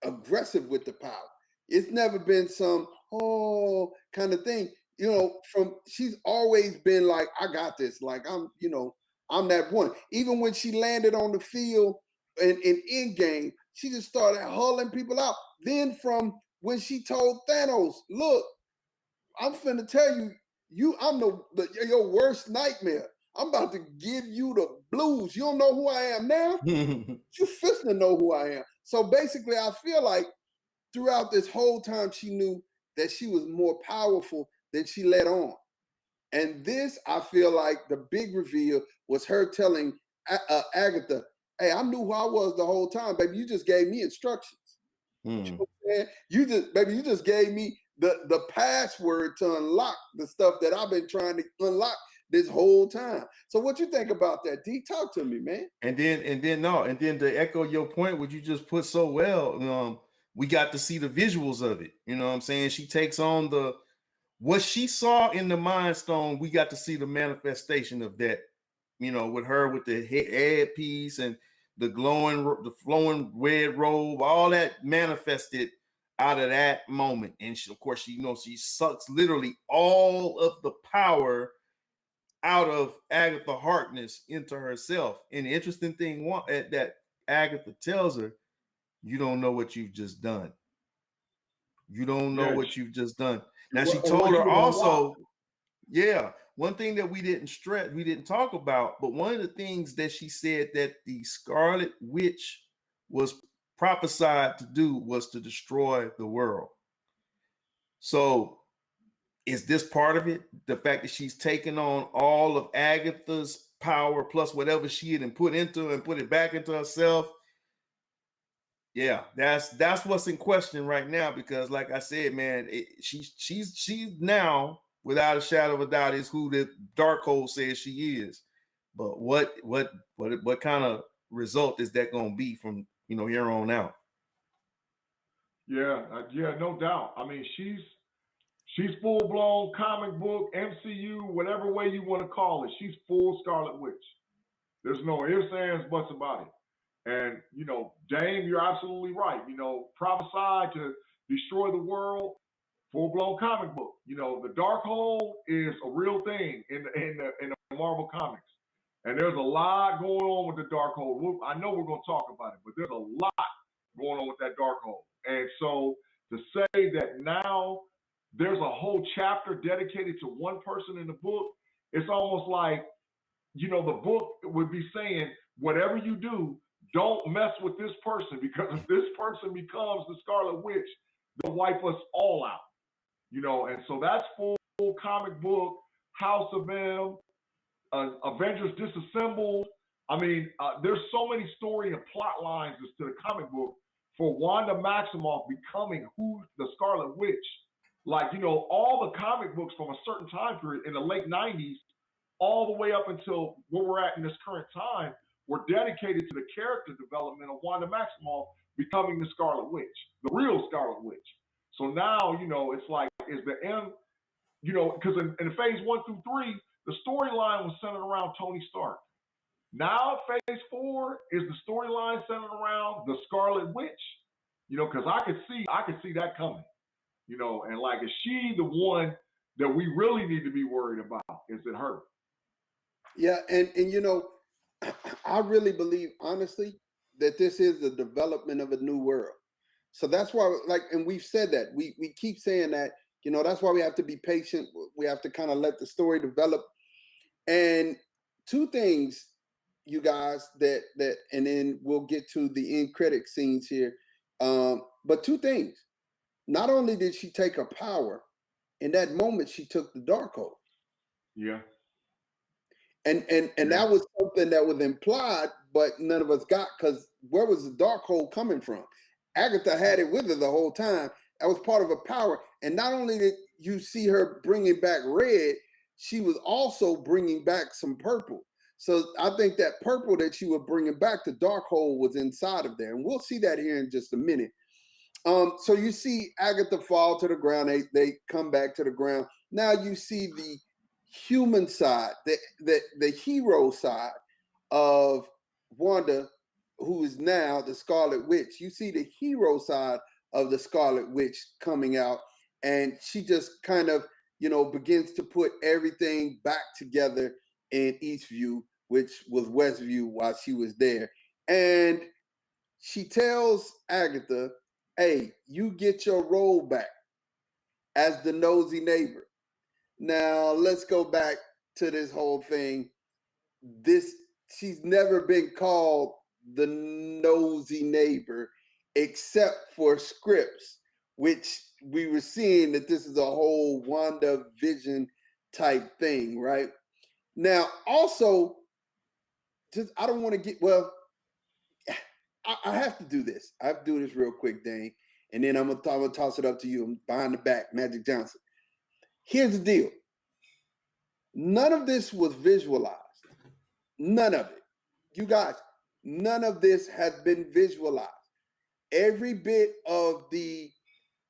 aggressive with the power. It's never been some kind of thing. You know, she's always been like, I got this. Like I'm that one. Even when she landed on the field in Endgame, she just started hauling people out. Then from when she told Thanos, look, I'm finna tell you, I'm your worst nightmare. I'm about to give you the blues. You don't know who I am now? You finna know who I am. So basically, I feel like throughout this whole time, she knew that she was more powerful than she let on. And this, I feel like the big reveal was her telling Agatha, hey, I knew who I was the whole time, baby. You just gave me instructions. You know what I'm saying? You just gave me the password to unlock the stuff that I've been trying to unlock this whole time. So what you think about that, D? Talk to me, man. And then to echo your point, what you just put so well, we got to see the visuals of it. You know what I'm saying? She takes on what she saw in the Mind Stone. We got to see the manifestation of that, you know, with her with the head piece and the flowing red robe, all that manifested out of that moment. And she, of course, she sucks literally all of the power out of Agatha Harkness into herself. And the interesting thing that Agatha tells her, you don't know what you've just done. You don't know what you've just done. Now, she told her also, one thing that we didn't talk about, but one of the things that she said that the Scarlet Witch was prophesied to do was to destroy the world. So is this part of it? The fact that she's taken on all of Agatha's power plus whatever she had put into and put it back into herself. Yeah, that's what's in question right now, because like I said, man, she's now without a shadow of a doubt is who the Darkhold says she is. But what kind of result is that going to be from here on out? Yeah, no doubt. I mean, she's full blown comic book, MCU, whatever way you want to call it. She's full Scarlet Witch. There's no ifs, ands, buts about it. And, Dame, you're absolutely right. Prophesied to destroy the world, full-blown comic book. The Darkhold is a real thing in the Marvel comics. And there's a lot going on with the Darkhold. I know we're going to talk about it, but there's a lot going on with that Darkhold. And so to say that now there's a whole chapter dedicated to one person in the book, it's almost like, the book would be saying, whatever you do, don't mess with this person, because if this person becomes the Scarlet Witch, they'll wipe us all out. And so that's full School, comic book, House of M, Avengers Disassembled. I mean, there's so many story and plot lines as to the comic book for Wanda Maximoff becoming who the Scarlet Witch. Like, you know, all the comic books from a certain time period in the late 90s, all the way up until where we're at in this current time, were dedicated to the character development of Wanda Maximoff becoming the Scarlet Witch, the real Scarlet Witch. So now, you know, it's like, is the end, you know, because in phase 1 through 3, the storyline was centered around Tony Stark. Now phase 4 is the storyline centered around the Scarlet Witch. You know, because I could see that coming. You know, and like, is she the one that we really need to be worried about? Is it her? Yeah, and you know, I really believe honestly that this is the development of a new world. So that's why, like, and we've said that we keep saying that. You know, that's why we have to be patient. We have to kind of let the story develop. And two things, you guys, that and then we'll get to the end credit scenes here. But two things. Not only did she take her power, in that moment she took the Darkhold. Yeah. And that was something that was implied, but none of us got, because where was the Darkhold coming from? Agatha had it with her the whole time. That was part of her power. And not only did you see her bringing back red, she was also bringing back some purple. So I think that purple that she was bringing back, the Darkhold was inside of there. And we'll see that here in just a minute. So you see Agatha fall to the ground. They come back to the ground. Now you see the human side, the hero side of Wanda, who is now the Scarlet Witch. You see the hero side of the Scarlet Witch coming out, and she just kind of, you know, begins to put everything back together in Eastview, which was Westview while she was there. And she tells Agatha, hey, you get your role back as the nosy neighbor. Now let's go back to this whole thing. She's never been called the nosy neighbor except for scripts, which we were seeing that this is a whole WandaVision type thing, right? Now, also, just I don't want to get, well, I have to do this. I have to do this real quick, Dane, and then I'm gonna toss it up to you. I'm behind the back, Magic Johnson. Here's the deal. None of this was visualized. None of it. You guys, none of this has been visualized. Every bit of the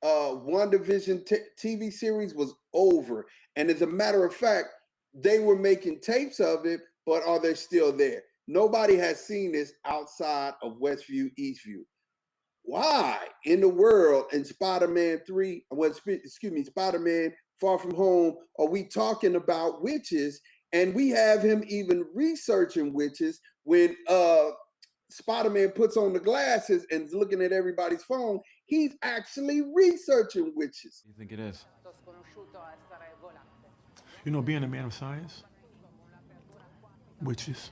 WandaVision TV series was over. And as a matter of fact, they were making tapes of it, but are they still there? Nobody has seen this outside of Westview, Eastview. Why in the world in Spider-Man 3, Spider-Man Far From Home, are we talking about witches? And we have him even researching witches when Spider-Man puts on the glasses and is looking at everybody's phone. He's actually researching witches. You think it is? You know, being a man of science, witches.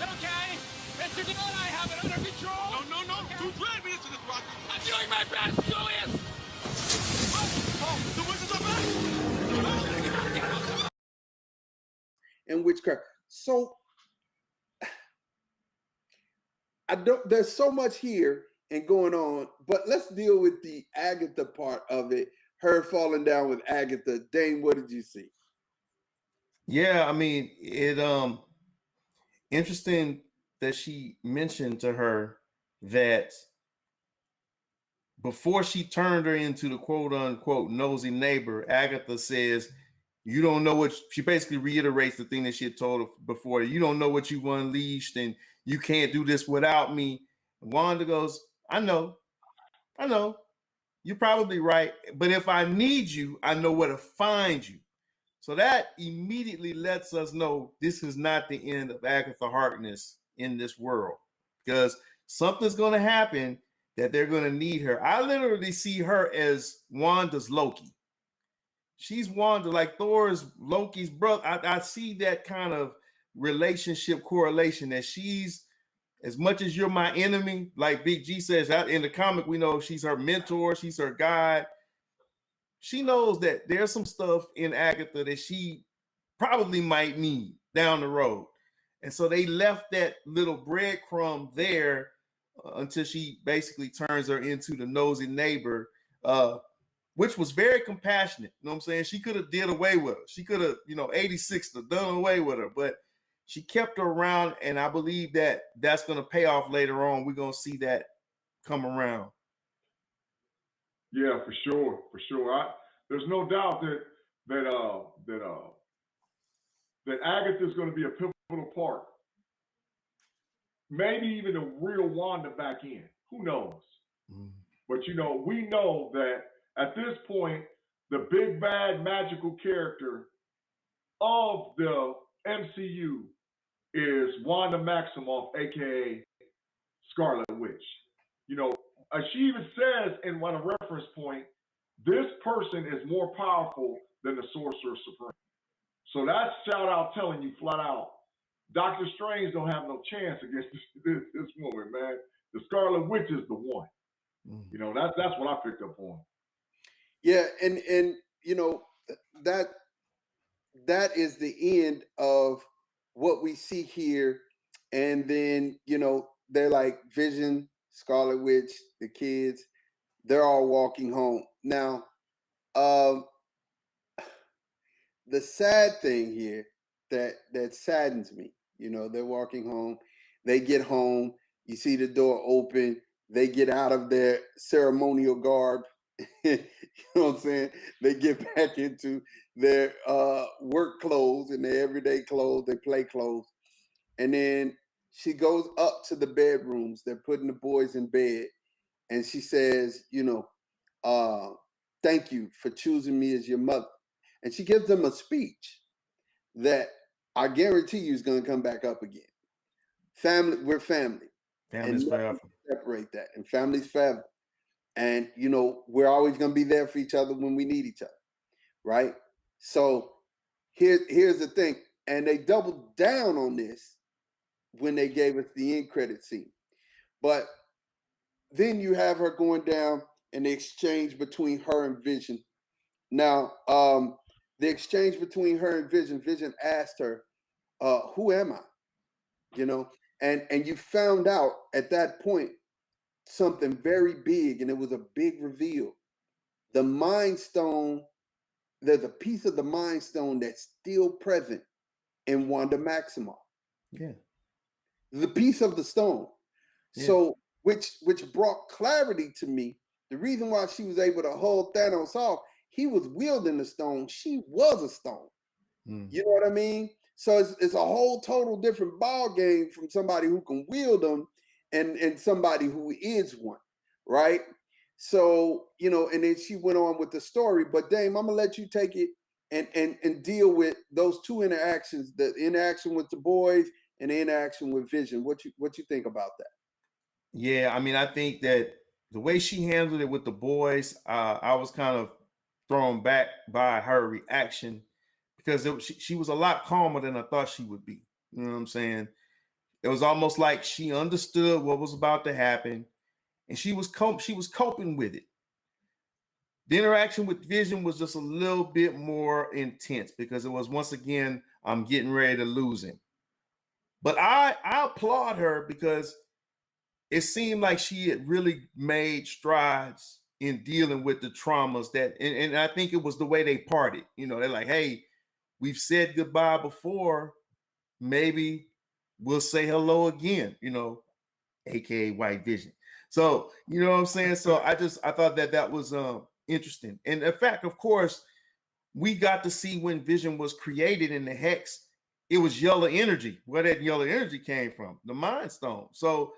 Okay, Mr. Dillon, I have it under control. No, don't drag me into this rock. I'm doing my best, Julius. The witches are back. And witchcraft. So there's so much here and going on, but let's deal with the Agatha part of it. Her falling down with Agatha. Dane, what did you see? Yeah, I mean, it interesting that she mentioned to her that before she turned her into the quote unquote nosy neighbor, Agatha says, you don't know what, she basically reiterates the thing that she had told her before. You don't know what you've unleashed and you can't do this without me. Wanda goes, I know. You're probably right. But if I need you, I know where to find you. So that immediately lets us know this is not the end of Agatha Harkness in this world, because something's going to happen that they're going to need her. I literally see her as Wanda's Loki. She's Wanda, like Thor's Loki's brother. I see that kind of relationship correlation, that she's as much as you're my enemy, like Big G says out in the comic, we know she's her mentor, she's her guide. She knows that there's some stuff in Agatha that she probably might need down the road. And so they left that little breadcrumb there until she basically turns her into the nosy neighbor, which was very compassionate. You know what I'm saying? She could have did away with her. She could have, 86 done away with her, but she kept her around. And I believe that that's going to pay off later on. We're going to see that come around. Yeah, for sure. There's no doubt that Agatha is going to be a pivotal part. Maybe even a real Wanda back in. Who knows? Mm. But we know that at this point, the big bad magical character of the MCU is Wanda Maximoff, aka Scarlet Witch. She even says in one reference point, this person is more powerful than the Sorcerer Supreme. So that's shout out telling you flat out, Doctor Strange don't have no chance against this woman, man. The Scarlet Witch is the one. Mm. That's what I picked up on. Yeah, and that is the end of what we see here. And then, they're like Vision, Scarlet Witch, the kids, they're all walking home. Now, the sad thing here that saddens me, they're walking home, they get home, you see the door open, they get out of their ceremonial garb, you know what I'm saying? They get back into their work clothes and their everyday clothes, their play clothes. And then she goes up to the bedrooms. They're putting the boys in bed. And she says, thank you for choosing me as your mother. And she gives them a speech that I guarantee you is going to come back up again. Family, we're family. Family's forever. Separate that. And family's forever. And, we're always going to be there for each other when we need each other. Right? So here's the thing. And they doubled down on this when they gave us the end credit scene. But then you have her going down and the exchange between her and Vision. Now, the exchange between her and Vision asked her, who am I? And you found out at that point something very big, and it was a big reveal. The Mind Stone, there's a piece of the Mind Stone that's still present in Wanda Maximoff. Yeah. The piece of the stone. Yeah. So which brought clarity to me. The reason why she was able to hold Thanos off, he was wielding the stone. She was a stone. Mm. You know what I mean? So it's a whole total different ball game from somebody who can wield them and somebody who is one, right? So, and then she went on with the story. But Dame, I'm gonna let you take it and deal with those two interactions, the interaction with the boys and the interaction with Vision. What you think about that? Yeah, I mean, I think that the way she handled it with the boys, I was kind of thrown back by her reaction because she was a lot calmer than I thought she would be. You know what I'm saying? It was almost like she understood what was about to happen, and she was coping with it. The interaction with Vision was just a little bit more intense because it was, once again, I'm getting ready to lose him. But I applaud her because it seemed like she had really made strides in dealing with the traumas that, and I think it was the way they parted. They're like, hey, we've said goodbye before. Maybe we'll say hello again, aka White Vision. So, you know what I'm saying? So I thought that was interesting. And in fact, of course, we got to see when Vision was created in the Hex, it was yellow energy. Where that yellow energy came from, the Mind Stone. So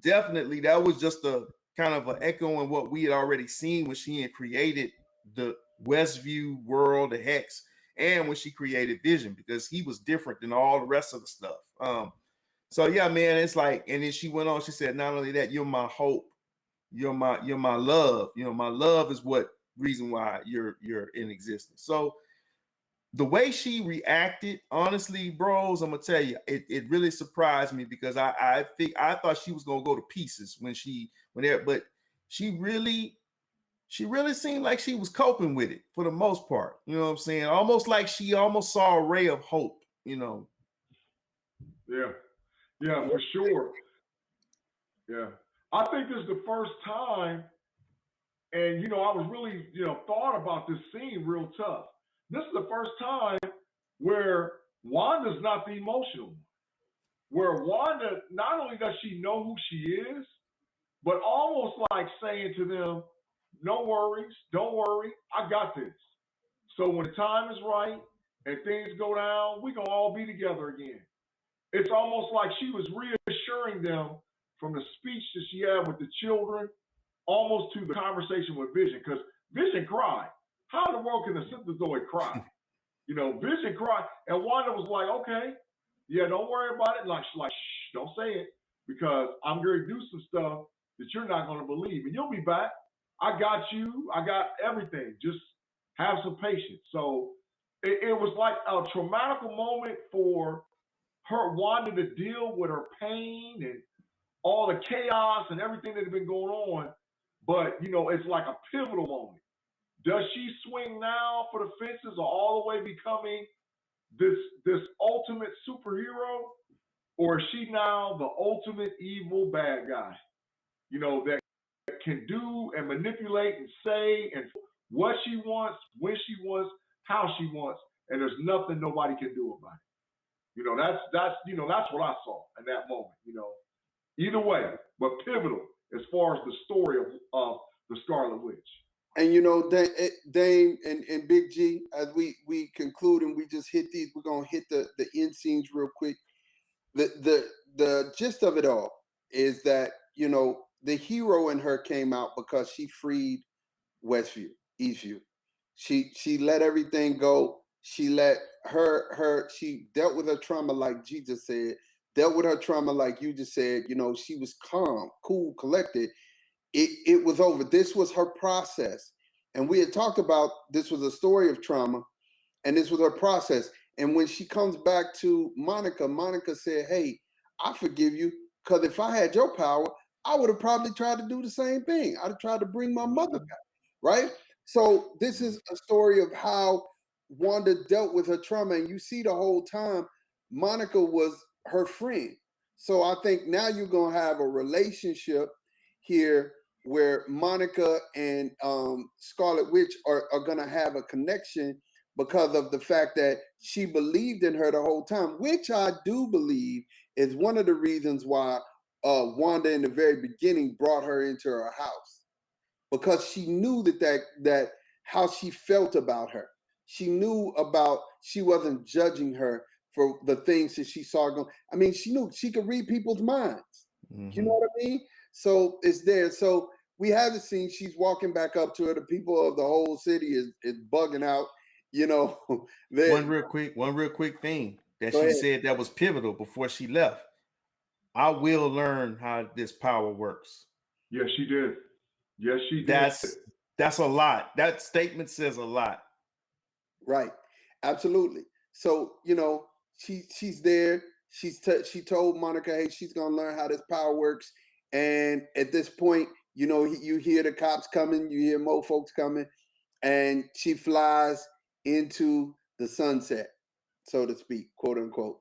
definitely that was just a kind of an echo in what we had already seen when she had created the Westview world, the Hex, and when she created Vision, because he was different than all the rest of the stuff. So yeah, man, it's like, and then she went on, she said, not only that, you're my hope, you're my love. My love is what reason why you're in existence. So the way she reacted, honestly, bros, I'm gonna tell you, it really surprised me because I thought she was gonna go to pieces but she really seemed like she was coping with it for the most part. You know what I'm saying? Almost like she almost saw a ray of hope, you know. Yeah, for sure. Yeah, I think this is the first time, and I was really thought about this scene real tough. This is the first time where Wanda's not the emotional one. Where Wanda, not only does she know who she is, but almost like saying to them, no worries, don't worry, I got this. So when the time is right and things go down, we're going to all be together again. It's almost like she was reassuring them from the speech that she had with the children, almost to the conversation with Vision, because Vision cried. How in the world can a synthezoid cry? Vision cried, and Wanda was like, okay, yeah, don't worry about it. Like, shh, don't say it, because I'm going to do some stuff that you're not going to believe, and you'll be back. I got you. I got everything. Just have some patience. So it was like a traumatic moment for her, Wanda, to deal with her pain and all the chaos and everything that had been going on. But, it's like a pivotal moment. Does she swing now for the fences or all the way becoming this ultimate superhero? Or is she now the ultimate evil bad guy? That can do and manipulate and say and what she wants, when she wants, how she wants, and there's nothing nobody can do about it. That's what I saw in that moment. Either way, but pivotal as far as the story of the Scarlet Witch. And Dame and Big G, as we conclude and we just hit these, we're gonna hit the end scenes real quick. The gist of it all is that the hero in her came out because she freed Eastview. She let everything go. She let she dealt with her trauma like Jesus said, dealt with her trauma like you just said. She was calm, cool, collected. It was over. This was her process. And we had talked about this was a story of trauma, and this was her process. And when she comes back to Monica, Monica said, hey, I forgive you, because if I had your power, I would have probably tried to do the same thing. I'd have tried to bring my mother back, right? So this is a story of how Wanda dealt with her trauma. And you see the whole time, Monica was her friend. So I think now you're going to have a relationship here where Monica and Scarlet Witch are going to have a connection because of the fact that she believed in her the whole time, which I do believe is one of the reasons why Wanda in the very beginning brought her into her house, because she knew that how she felt about her. She knew she wasn't judging her for the things that she saw going. I mean, she knew she could read people's minds. Mm-hmm. You know what I mean? So it's there. So we have the scene. She's walking back up to her. The people of the whole city is bugging out. One real quick thing that she said that was pivotal before she left. I will learn how this power works. Yes, she did. Yes, she did. That's a lot. That statement says a lot. Right. Absolutely. So, she's there. She told Monica, hey, she's going to learn how this power works. And at this point, you hear the cops coming, you hear more folks coming, and she flies into the sunset, so to speak, quote unquote.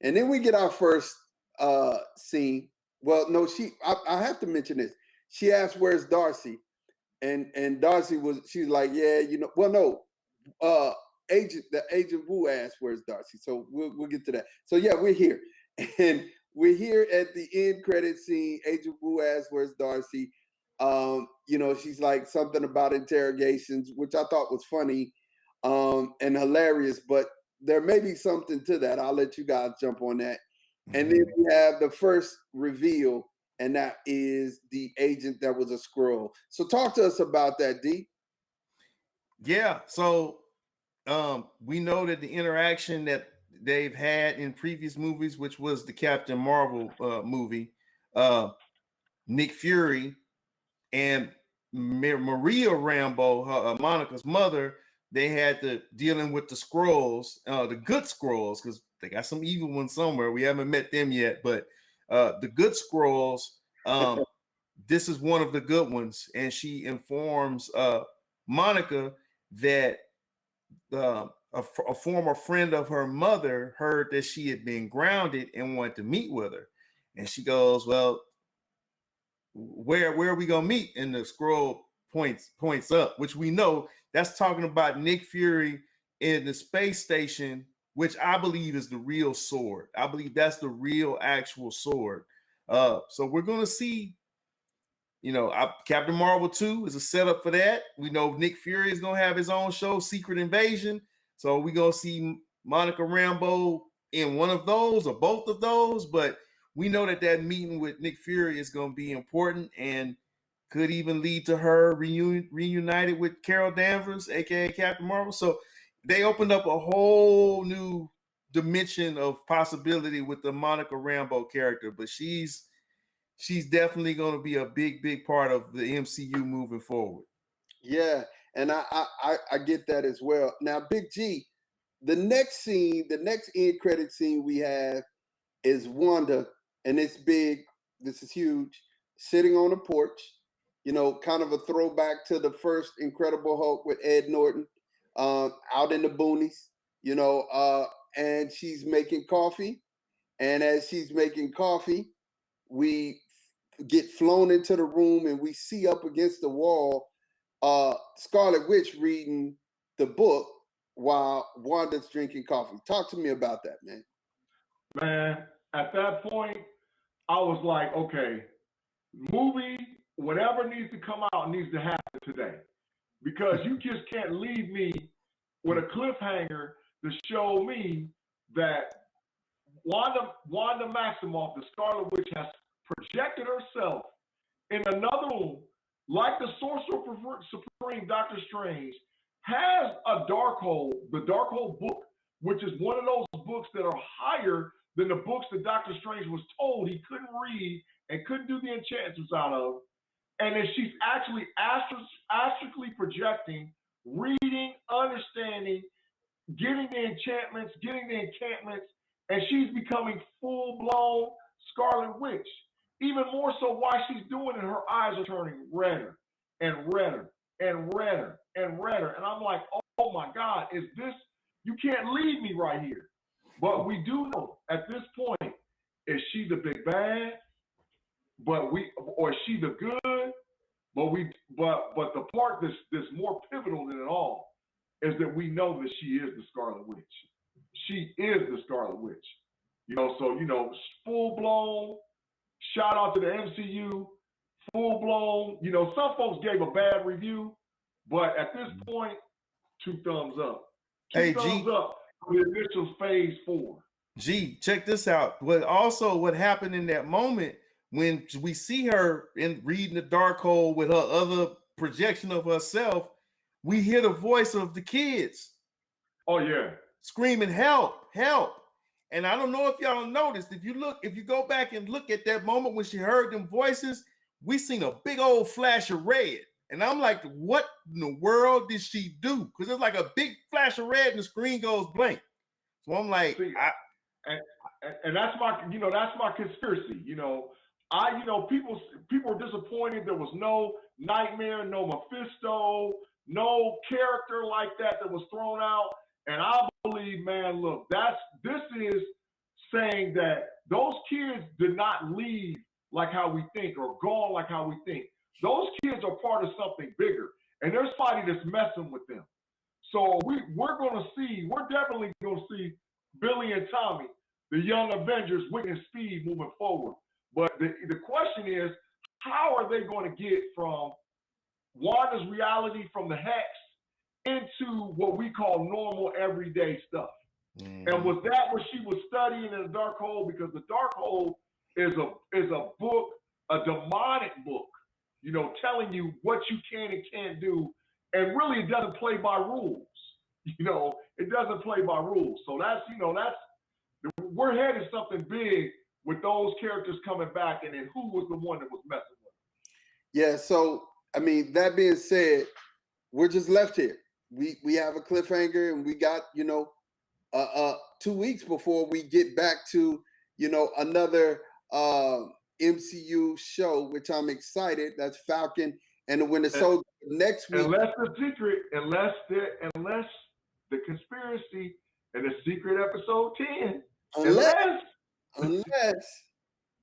And then we get our first scene. Well, no, I have to mention this. She asked, where's Darcy? And Darcy she's like, yeah, the agent Wu asked, where's Darcy? So we'll get to that. So yeah, we're here. And we're here at the end credit scene. Agent Wu asked, where's Darcy? She's like something about interrogations, which I thought was funny and hilarious, but there may be something to that. I'll let you guys jump on that. Mm-hmm. And then we have the first reveal, and that is the agent that was a Skrull. So talk to us about that, D. Yeah, so we know that the interaction that they've had in previous movies, which was the Captain Marvel movie, Nick Fury and Maria Rambeau, Monica's mother, they had the dealing with the scrolls, the good scrolls, because they got some evil ones somewhere. We haven't met them yet, but the good scrolls, this is one of the good ones, and she informs Monica that a former friend of her mother heard that she had been grounded and wanted to meet with her, and she goes, "Well, where are we gonna meet?" And the scroll points up, which we know that's talking about Nick Fury in the space station, which I believe is the real sword. I believe that's the real actual sword. So we're gonna see. Captain Marvel 2 is a setup for that. We know Nick Fury is going to have his own show, Secret Invasion. So we're going to see Monica Rambeau in one of those or both of those. But we know that meeting with Nick Fury is going to be important and could even lead to her reunited with Carol Danvers, a.k.a. Captain Marvel. So they opened up a whole new dimension of possibility with the Monica Rambeau character. But she's definitely going to be a big part of the MCU moving forward. Yeah, and I get that as well. Now, Big G, the next end credit scene we have is Wanda, and it's big. This is huge. Sitting on a porch, kind of a throwback to the first Incredible Hulk with Ed Norton, out in the boonies, and she's making coffee. And as she's making coffee, we get flown into the room and we see up against the wall Scarlet Witch reading the book while Wanda's drinking coffee. Talk to me about that, man. Man, at that point, I was like, okay, movie, whatever needs to come out needs to happen today. Because you just can't leave me with a cliffhanger to show me that Wanda Maximoff, the Scarlet Witch, has projected herself in another room, like the Sorcerer Supreme, Doctor Strange, has a Darkhold, the Darkhold book, which is one of those books that are higher than the books that Doctor Strange was told he couldn't read and couldn't do the enchantments out of. And then she's actually astrically projecting, reading, understanding, getting the enchantments, getting the encampments, and she's becoming full-blown Scarlet Witch. Even more so while she's doing it, her eyes are turning redder and redder and redder and redder. And I'm like, oh my God, is this, you can't leave me right here. But we do know at this point, is she the big bad? Or is she the good? But the part that's more pivotal than it all is that we know that she is the Scarlet Witch. She is the Scarlet Witch. Full blown. Shout out to the MCU, full blown. Some folks gave a bad review, but at this point, 2 thumbs up. Two thumbs up for the initial phase 4. G, check this out. What happened in that moment when we see her reading the Darkhold with her other projection of herself, we hear the voice of the kids. Oh yeah, screaming, "Help! Help!" And I don't know if y'all noticed, if you go back and look at that moment when she heard them voices, we seen a big old flash of red. And I'm like, what in the world did she do? Because it's like a big flash of red and the screen goes blank. So I'm like, and that's my conspiracy. People were disappointed there was no Nightmare, no Mephisto, no character like that was thrown out. And I believe, man, look, this is saying that those kids did not leave like how we think or gone like how we think. Those kids are part of something bigger, and there's somebody that's messing with them. So we're definitely going to see Billy and Tommy, the young Avengers, witness speed moving forward. But the question is, how are they going to get from Wanda's reality, from the Hex, into what we call normal everyday stuff? And was that what she was studying in the Darkhold? Because the Darkhold is a book, a demonic book, telling you what you can and can't do. And really, it doesn't play by rules. It doesn't play by rules. So we're headed something big with those characters coming back, and then who was the one that was messing with them? Yeah. So, that being said, we're just left here. we have a cliffhanger, and we got 2 weeks before we get back to another MCU show, which I'm excited. That's Falcon and the Winter Soldier next week. Unless the conspiracy and the secret episode 10. Unless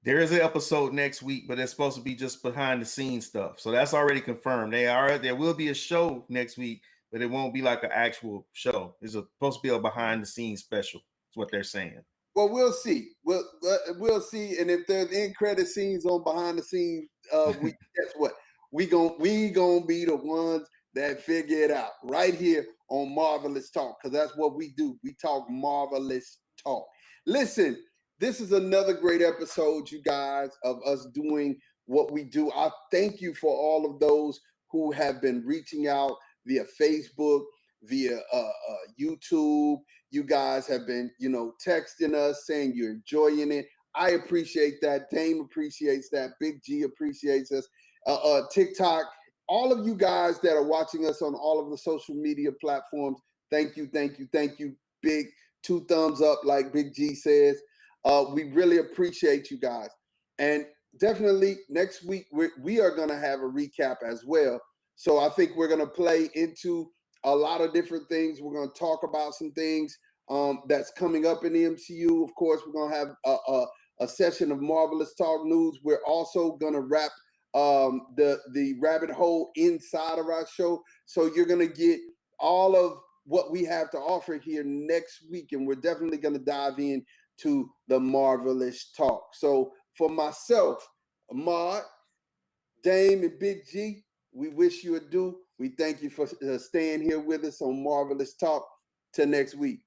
there is an episode next week, but it's supposed to be just behind the scenes stuff. So that's already confirmed. There will be a show next week, but it won't be like an actual show. It's supposed to be a behind the scenes special. That's what they're saying. Well, we'll see. We'll see. And if there's end credit scenes on behind the scenes, guess what? We gonna be the ones that figure it out right here on Marvelous Talk, because that's what we do. We talk Marvelous Talk. Listen, this is another great episode, you guys, of us doing what we do. I thank you for all of those who have been reaching out via Facebook, via YouTube. You guys have been, texting us saying you're enjoying it. I appreciate that. Dame appreciates that. Big G appreciates us. TikTok, all of you guys that are watching us on all of the social media platforms, thank you. Big 2 thumbs up, like Big G says. We really appreciate you guys. And definitely next week, we are going to have a recap as well. So I think we're going to play into a lot of different things. We're going to talk about some things that's coming up in the MCU. Of course, we're going to have a session of Marvelous Talk News. We're also going to wrap the rabbit hole inside of our show. So you're going to get all of what we have to offer here next week. And we're definitely going to dive in to the Marvelous Talk. So for myself, Ahmad, Dame, and Big G, we wish you adieu. We thank you for staying here with us on Marvelous Talk. Till next week,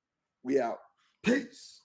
we out. Peace.